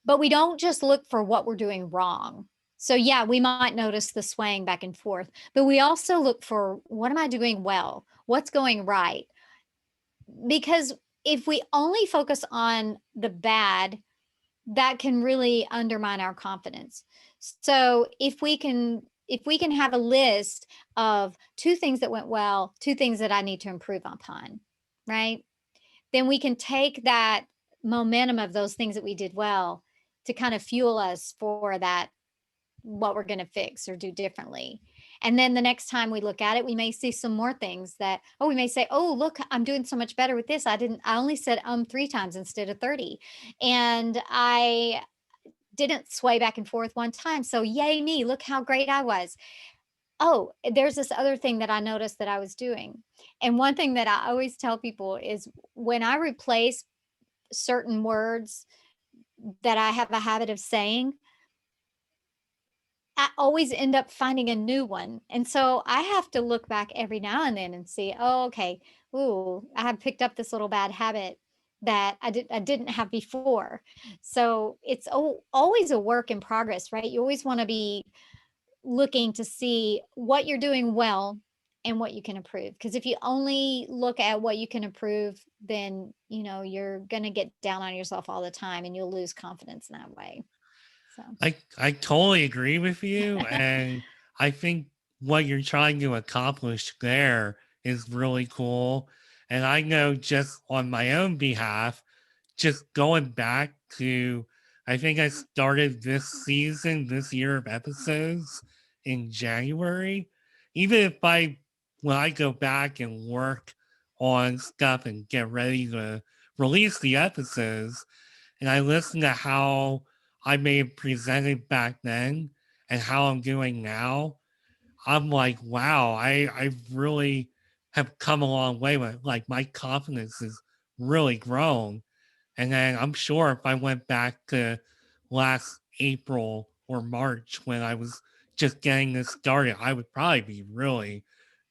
But we don't just look for what we're doing wrong. So, yeah, we might notice the swaying back and forth, but we also look for, what am I doing well? What's going right? Because if we only focus on the bad, that can really undermine our confidence. So if we can have a list of two things that went well, two things that I need to improve upon, right? Then we can take that momentum of those things that we did well to kind of fuel us for that, what we're going to fix or do differently. And then the next time we look at it, we may see some more things that, oh, we may say, oh, look, I'm doing so much better with this. I only said 3 times instead of 30. And I didn't sway back and forth one time. So yay me, look how great I was. Oh, there's this other thing that I noticed that I was doing. And one thing that I always tell people is when I replace certain words that I have a habit of saying, I always end up finding a new one. And so I have to look back every now and then and see, oh, okay, ooh, I have picked up this little bad habit that I didn't have before. So it's always a work in progress, right? You always want to be looking to see what you're doing well and what you can improve. Because if you only look at what you can improve, then you're going to get down on yourself all the time and you'll lose confidence in that way. So I totally agree with you. And I think what you're trying to accomplish there is really cool. And I know just on my own behalf, just going back to, I think I started this year of episodes in January. Even if when I go back and work on stuff and get ready to release the episodes, and I listen to how I may have presented back then and how I'm doing now, I'm like, wow, I really have come a long way with like my confidence has really grown. And then I'm sure if I went back to last April or March when I was just getting this started, I would probably be really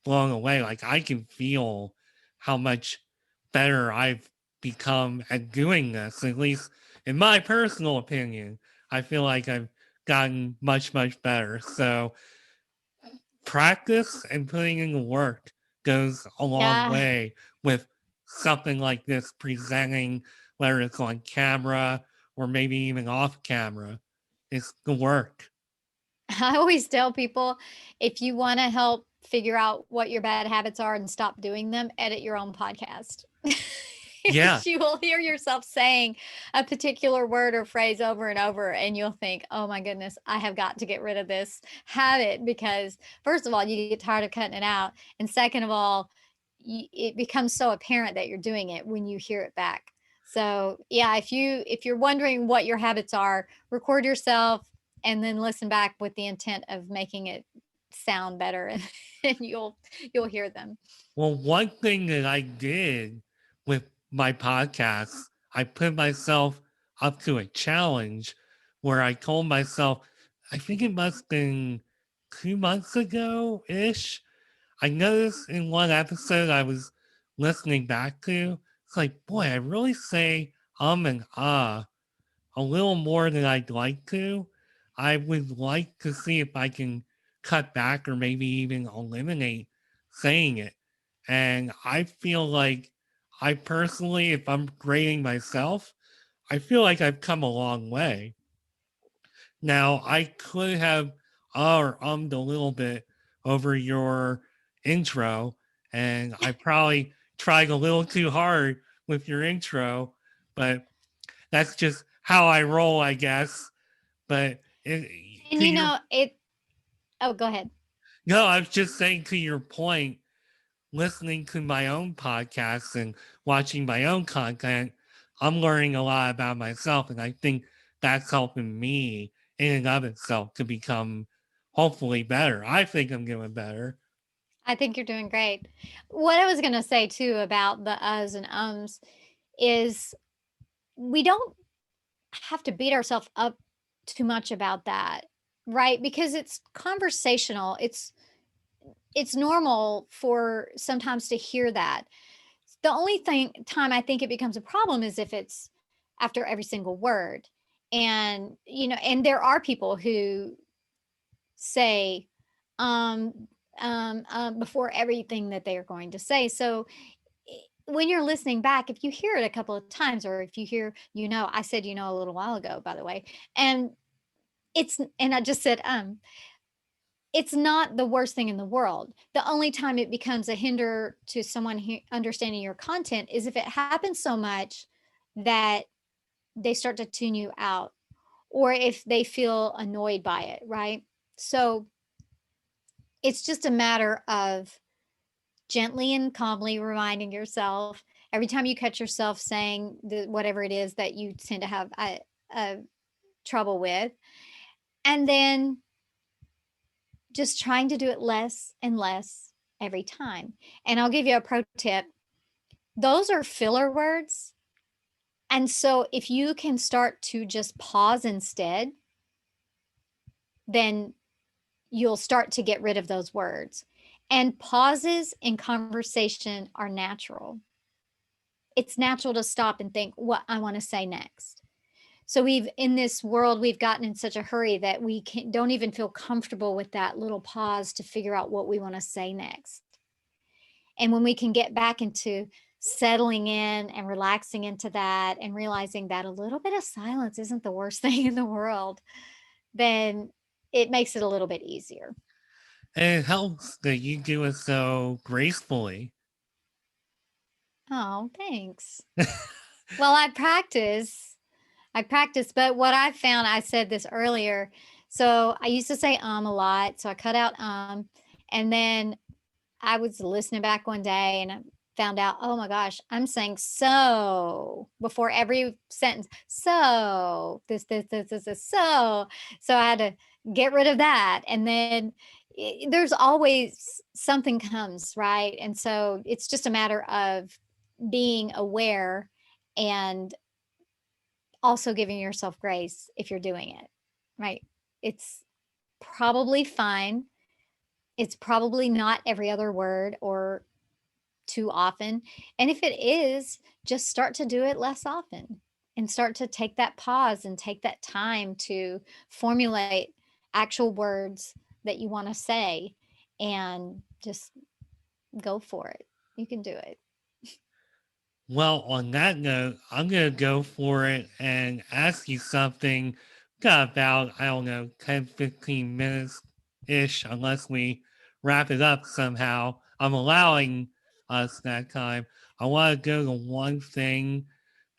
blown away. Like I can feel how much better I've become at doing this, at least in my personal opinion. I feel like I've gotten much, much better. So practice and putting in the work goes a long yeah. way with something like this presenting, whether it's on camera or maybe even off camera. It's the work. I always tell people if you want to help figure out what your bad habits are and stop doing them, edit your own podcast. Yeah. You will hear yourself saying a particular word or phrase over and over, and you'll think, oh my goodness, I have got to get rid of this habit because, first of all, you get tired of cutting it out. And second of all, it becomes so apparent that you're doing it when you hear it back. So yeah, if you're wondering what your habits are, record yourself and then listen back with the intent of making it sound better and you'll hear them. Well, one thing that I did with my podcast, I put myself up to a challenge where I told myself, I think it must have been 2 months ago ish. I noticed in one episode I was listening back to, it's like, boy, I really say and a little more than I'd like to. I would like to see if I can cut back or maybe even eliminate saying it. And I feel like I personally, if I'm grading myself, I feel like I've come a long way. Now, I could have or ummed a little bit over your intro, and I probably tried a little too hard with your intro, but that's just how I roll, I guess. But And to your oh, go ahead. no, I was just saying to your point, listening to my own podcasts and watching my own content, I'm learning a lot about myself, and I think that's helping me in and of itself to become hopefully better. I think I'm getting better. I think you're doing great. What I was going to say too about the uhs and ums is we don't have to beat ourselves up too much about that, right? Because it's conversational. It's normal for sometimes to hear that. The only time I think it becomes a problem is if it's after every single word. And and there are people who say before everything that they are going to say. So when you're listening back, if you hear it a couple of times, or if you hear, I said, a little while ago, by the way, and and I just said, it's not the worst thing in the world. The only time it becomes a hinder to someone understanding your content is if it happens so much that they start to tune you out, or if they feel annoyed by it, right? So it's just a matter of gently and calmly reminding yourself every time you catch yourself saying whatever it is that you tend to have a trouble with, and then just trying to do it less and less every time. And I'll give you a pro tip. Those are filler words. And so if you can start to just pause instead, then you'll start to get rid of those words. And pauses in conversation are natural. It's natural to stop and think what I want to say next. So in this world, we've gotten in such a hurry that we don't even feel comfortable with that little pause to figure out what we want to say next. And when we can get back into settling in and relaxing into that and realizing that a little bit of silence isn't the worst thing in the world, then it makes it a little bit easier. And it helps that you do it so gracefully. Oh, thanks. Well, I practice, but what I found, I said this earlier. So I used to say a lot. So I cut out and then I was listening back one day and I found out, oh my gosh, I'm saying so before every sentence. So this, so. So I had to get rid of that. And then there's always something comes, right? And so it's just a matter of being aware and also giving yourself grace if you're doing it, right? It's probably fine. It's probably not every other word or too often. And if it is, just start to do it less often and start to take that pause and take that time to formulate actual words that you want to say and just go for it. You can do it. Well, on that note, I'm going to go for it and ask you something. Got about, I don't know, 10, 15 minutes ish, unless we wrap it up somehow. I'm allowing us that time. I want to go to one thing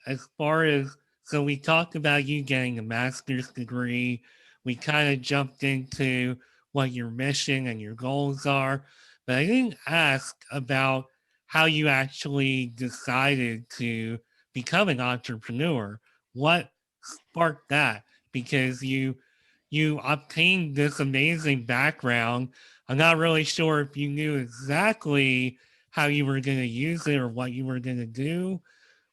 as far as, so we talked about you getting a master's degree. We kind of jumped into what your mission and your goals are, but I didn't ask about how you actually decided to become an entrepreneur. What sparked that? Because you obtained this amazing background. I'm not really sure if you knew exactly how you were going to use it or what you were going to do.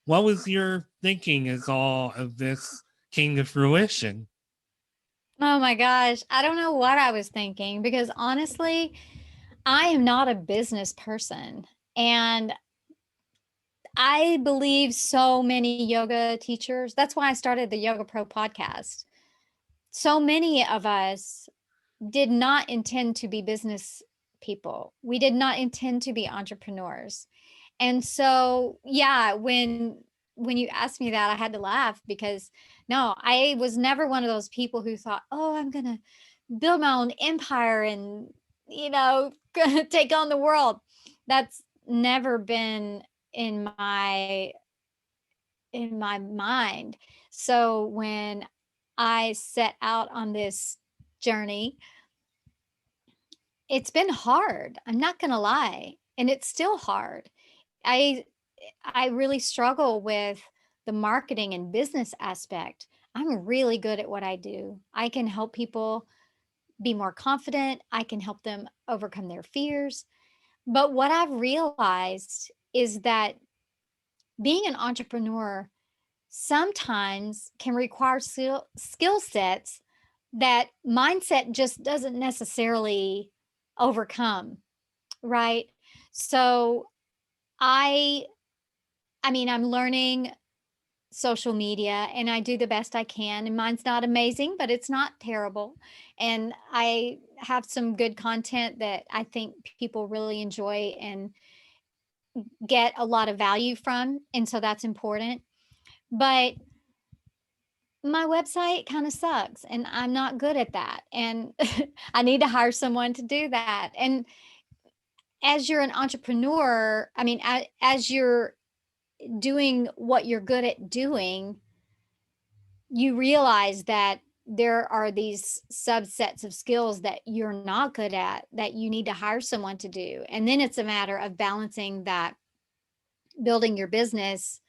What was your thinking as all of this came to fruition? Oh my gosh. I don't know what I was thinking because honestly, I am not a business person. And I believe so many yoga teachers. That's why I started the Yoga Pro podcast. So many of us did not intend to be business people. We did not intend to be entrepreneurs. And so, yeah, when you asked me that, I had to laugh because no, I was never one of those people who thought, "Oh, I'm going to build my own empire and, gonna take on the world." That's never been in my mind. So when I set out on this journey, it's been hard. I'm not going to lie, and it's still hard. I I really struggle with the marketing and business aspect. I'm really good at what I do. I can help people be more confident. I can help them overcome their fears. But what I've realized is that being an entrepreneur sometimes can require skill sets that mindset just doesn't necessarily overcome, right? So I I mean, I'm learning social media and I do the best I can, and mine's not amazing, but it's not terrible. And I have some good content that I think people really enjoy and get a lot of value from, and so that's important. But my website kind of sucks and I'm not good at that. And I need to hire someone to do that. And as you're an entrepreneur, I mean, as you're doing what you're good at doing, you realize that there are these subsets of skills that you're not good at that you need to hire someone to do. And then it's a matter of balancing that, building your business,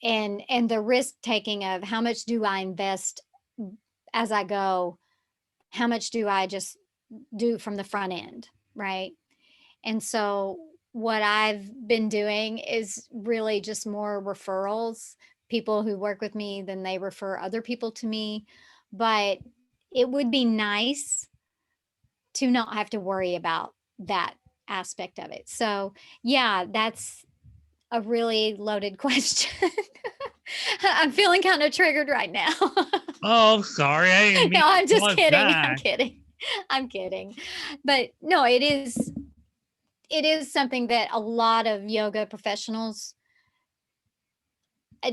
and the risk taking of how much do I invest as I go, how much do I just do from the front end, right? And so what I've been doing is really just more referrals, people who work with me, then they refer other people to me. But it would be nice to not have to worry about that aspect of it. So, yeah, that's a really loaded question. I'm feeling kind of triggered right now. Oh, sorry. I didn't mean No, to I'm just cause kidding. I'm that. kidding. I'm kidding. But no, it is something that a lot of yoga professionals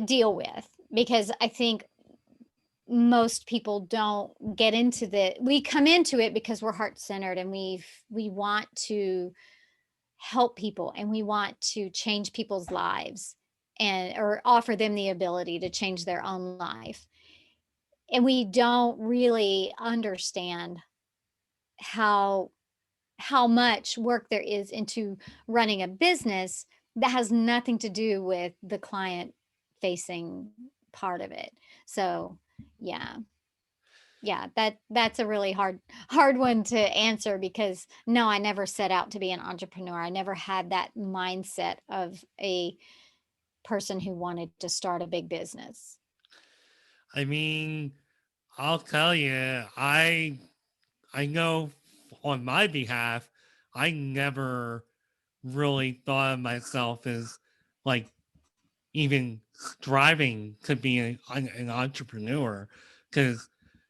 deal with, because I think most people don't get into we come into it because we're heart centered, and we want to help people, and we want to change people's lives, and or offer them the ability to change their own life. And we don't really understand how much work there is into running a business that has nothing to do with the client facing part of it. So, yeah. Yeah, that's a really hard one to answer, because no, I never set out to be an entrepreneur. I never had that mindset of a person who wanted to start a big business. I mean, I'll tell you, I know on my behalf, I never really thought of myself as like even striving to be an entrepreneur. Because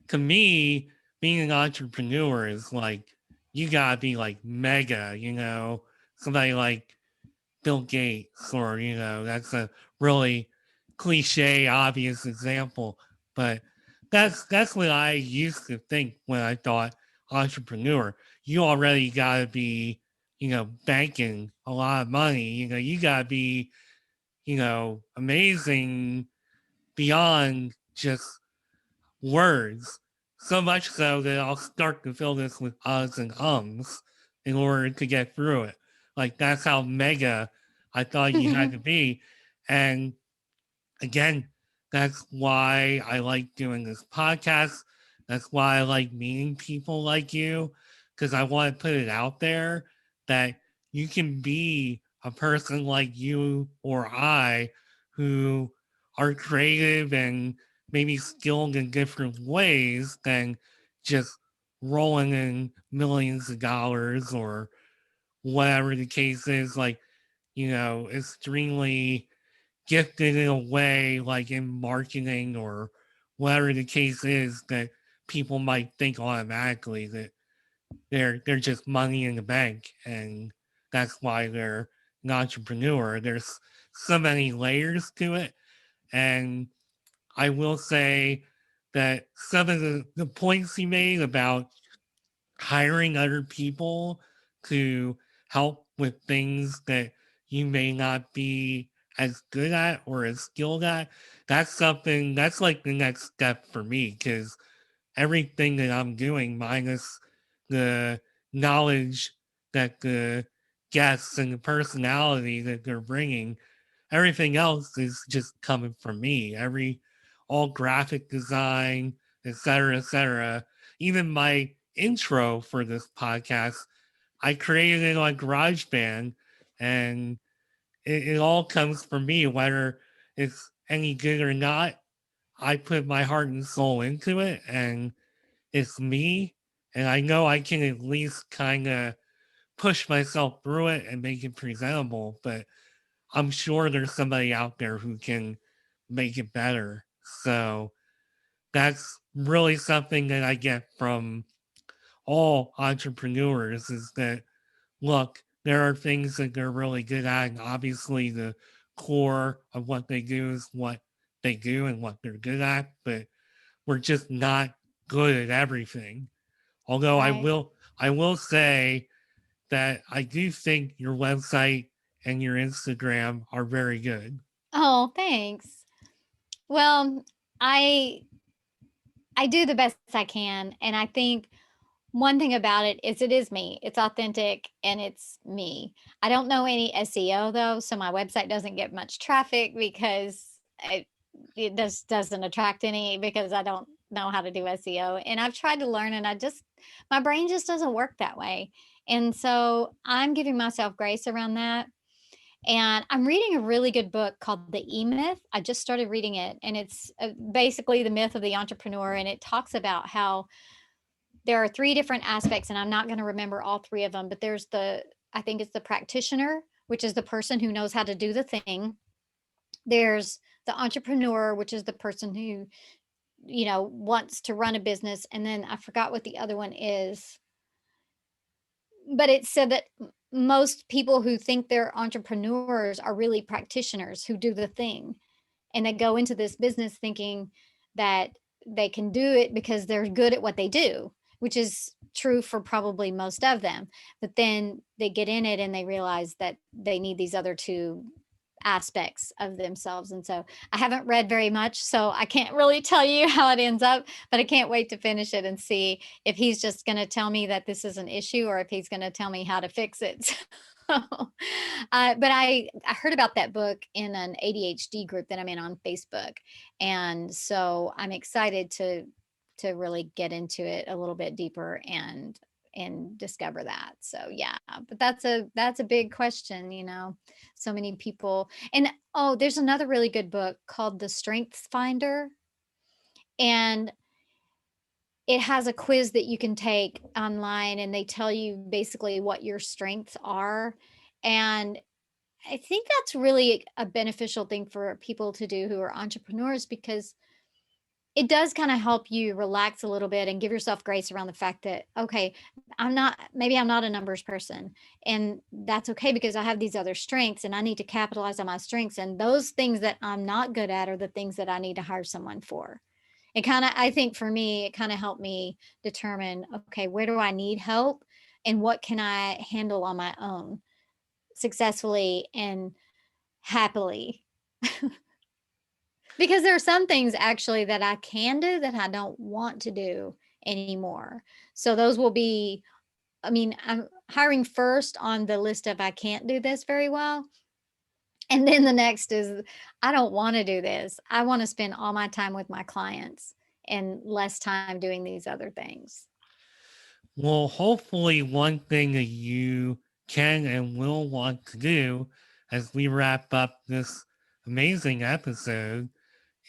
to me, being an entrepreneur is like, you gotta be like mega, somebody like Bill Gates, or, that's a really cliche, obvious example. But that's what I used to think when I thought entrepreneur. You already gotta be, banking a lot of money. You gotta be, amazing beyond just words. So much so that I'll start to fill this with uhs and ums in order to get through it. Like, that's how mega I thought you had to be. And again, that's why I like doing this podcast. That's why I like meeting people like you, because I want to put it out there that you can be a person like you or I who are creative and maybe skilled in different ways than just rolling in millions of dollars or whatever the case is. Like, extremely gifted in a way, like in marketing or whatever the case is, that people might think automatically that they're just money in the bank, and that's why they're an entrepreneur. There's so many layers to it, and I will say that some of the points he made about hiring other people to help with things that you may not be as good at or as skilled at, that's something that's like the next step for me, because everything that I'm doing, minus the knowledge that the guests and the personality that they're bringing, everything else is just coming from me. All graphic design, et cetera. Even my intro for this podcast, I created it on GarageBand, and it all comes from me, whether it's any good or not. I put my heart and soul into it, and it's me. And I know I can at least kind of push myself through it and make it presentable, but I'm sure there's somebody out there who can make it better. So that's really something that I get from all entrepreneurs, is that, look, there are things that they're really good at. And obviously, the core of what they do is what they do and what they're good at, but we're just not good at everything. Although Right. I will say that I do think your website and your Instagram are very good. Oh, thanks. Well, I I do the best I can. And I think one thing about it is me. It's authentic and it's me. I don't know any SEO though, so my website doesn't get much traffic because it just doesn't attract any because I don't know how to do SEO. And I've tried to learn and my brain just doesn't work that way. And so I'm giving myself grace around that. And I'm reading a really good book called The E Myth. I just started reading it, and it's basically the myth of the entrepreneur. And it talks about how there are three different aspects, and I'm not going to remember all three of them, but I think it's the practitioner, which is the person who knows how to do the thing. There's the entrepreneur, which is the person who, wants to run a business. And then I forgot what the other one is, but it said that most people who think they're entrepreneurs are really practitioners who do the thing. And they go into this business thinking that they can do it because they're good at what they do, which is true for probably most of them. But then they get in it and they realize that they need these other two aspects of themselves. And so I haven't read very much, so I can't really tell you how it ends up, but I can't wait to finish it and see if he's just going to tell me that this is an issue or if he's going to tell me how to fix it. But I heard about that book in an ADHD group that I'm in on Facebook. And so I'm excited to really get into it a little bit deeper and discover that. So yeah, but that's a big question, so many people. And oh, there's another really good book called The Strengths Finder, and it has a quiz that you can take online, and they tell you basically what your strengths are. And I think that's really a beneficial thing for people to do who are entrepreneurs, because it does kind of help you relax a little bit and give yourself grace around the fact that, okay, maybe I'm not a numbers person, and that's okay because I have these other strengths and I need to capitalize on my strengths. And those things that I'm not good at are the things that I need to hire someone for. I think for me, it kind of helped me determine, okay, where do I need help and what can I handle on my own successfully and happily. Because there are some things actually that I can do that I don't want to do anymore. So those will be, I'm hiring first on the list of I can't do this very well. And then the next is I don't want to do this. I want to spend all my time with my clients and less time doing these other things. Well, hopefully, one thing that you can and will want to do as we wrap up this amazing episode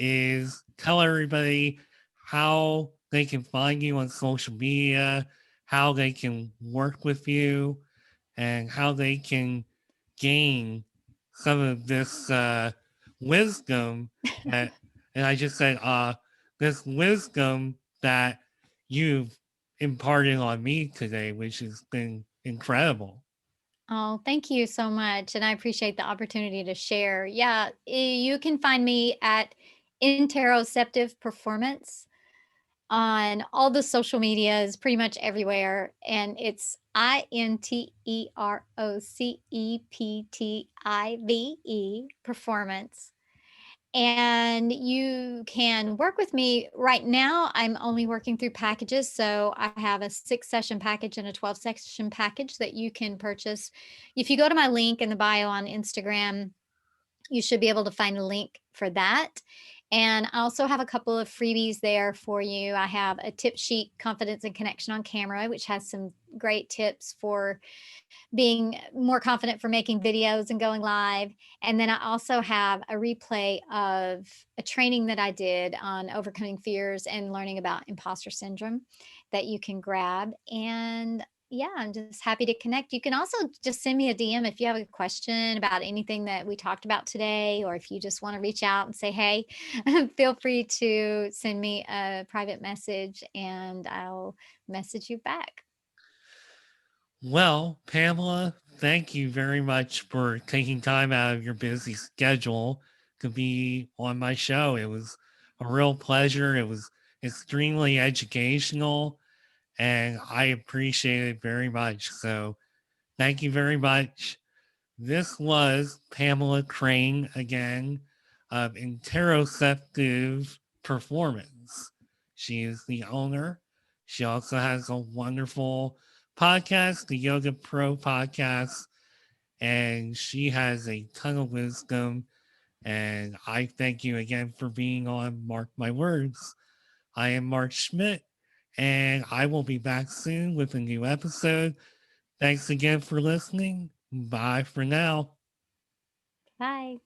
is tell everybody how they can find you on social media, how they can work with you, and how they can gain some of this wisdom that, and I just said, this wisdom that you've imparted on me today, which has been incredible. Oh, thank you so much. And I appreciate the opportunity to share. Yeah, you can find me at Interoceptive Performance on all the social medias, pretty much everywhere. And it's Interoceptive Performance. And you can work with me right now. I'm only working through packages. So I have a 6-session package and a 12-session package that you can purchase. If you go to my link in the bio on Instagram, you should be able to find a link for that. And I also have a couple of freebies there for you. I have a tip sheet, Confidence and Connection on Camera, which has some great tips for being more confident for making videos and going live. And then I also have a replay of a training that I did on overcoming fears and learning about imposter syndrome that you can grab. And yeah, I'm just happy to connect. You can also just send me a DM if you have a question about anything that we talked about today, or if you just want to reach out and say, hey, feel free to send me a private message and I'll message you back. Well, Pamela, thank you very much for taking time out of your busy schedule to be on my show. It was a real pleasure. It was extremely educational, and I appreciate it very much. So, thank you very much. This was Pamela Crane again of Interoceptive Performance. She is the owner. She also has a wonderful podcast, the Yoga Pro podcast, and she has a ton of wisdom. And I thank you again for being on Mark My Words. I am Mark Schmidt, and I will be back soon with a new episode. Thanks again for listening. Bye for now. Bye.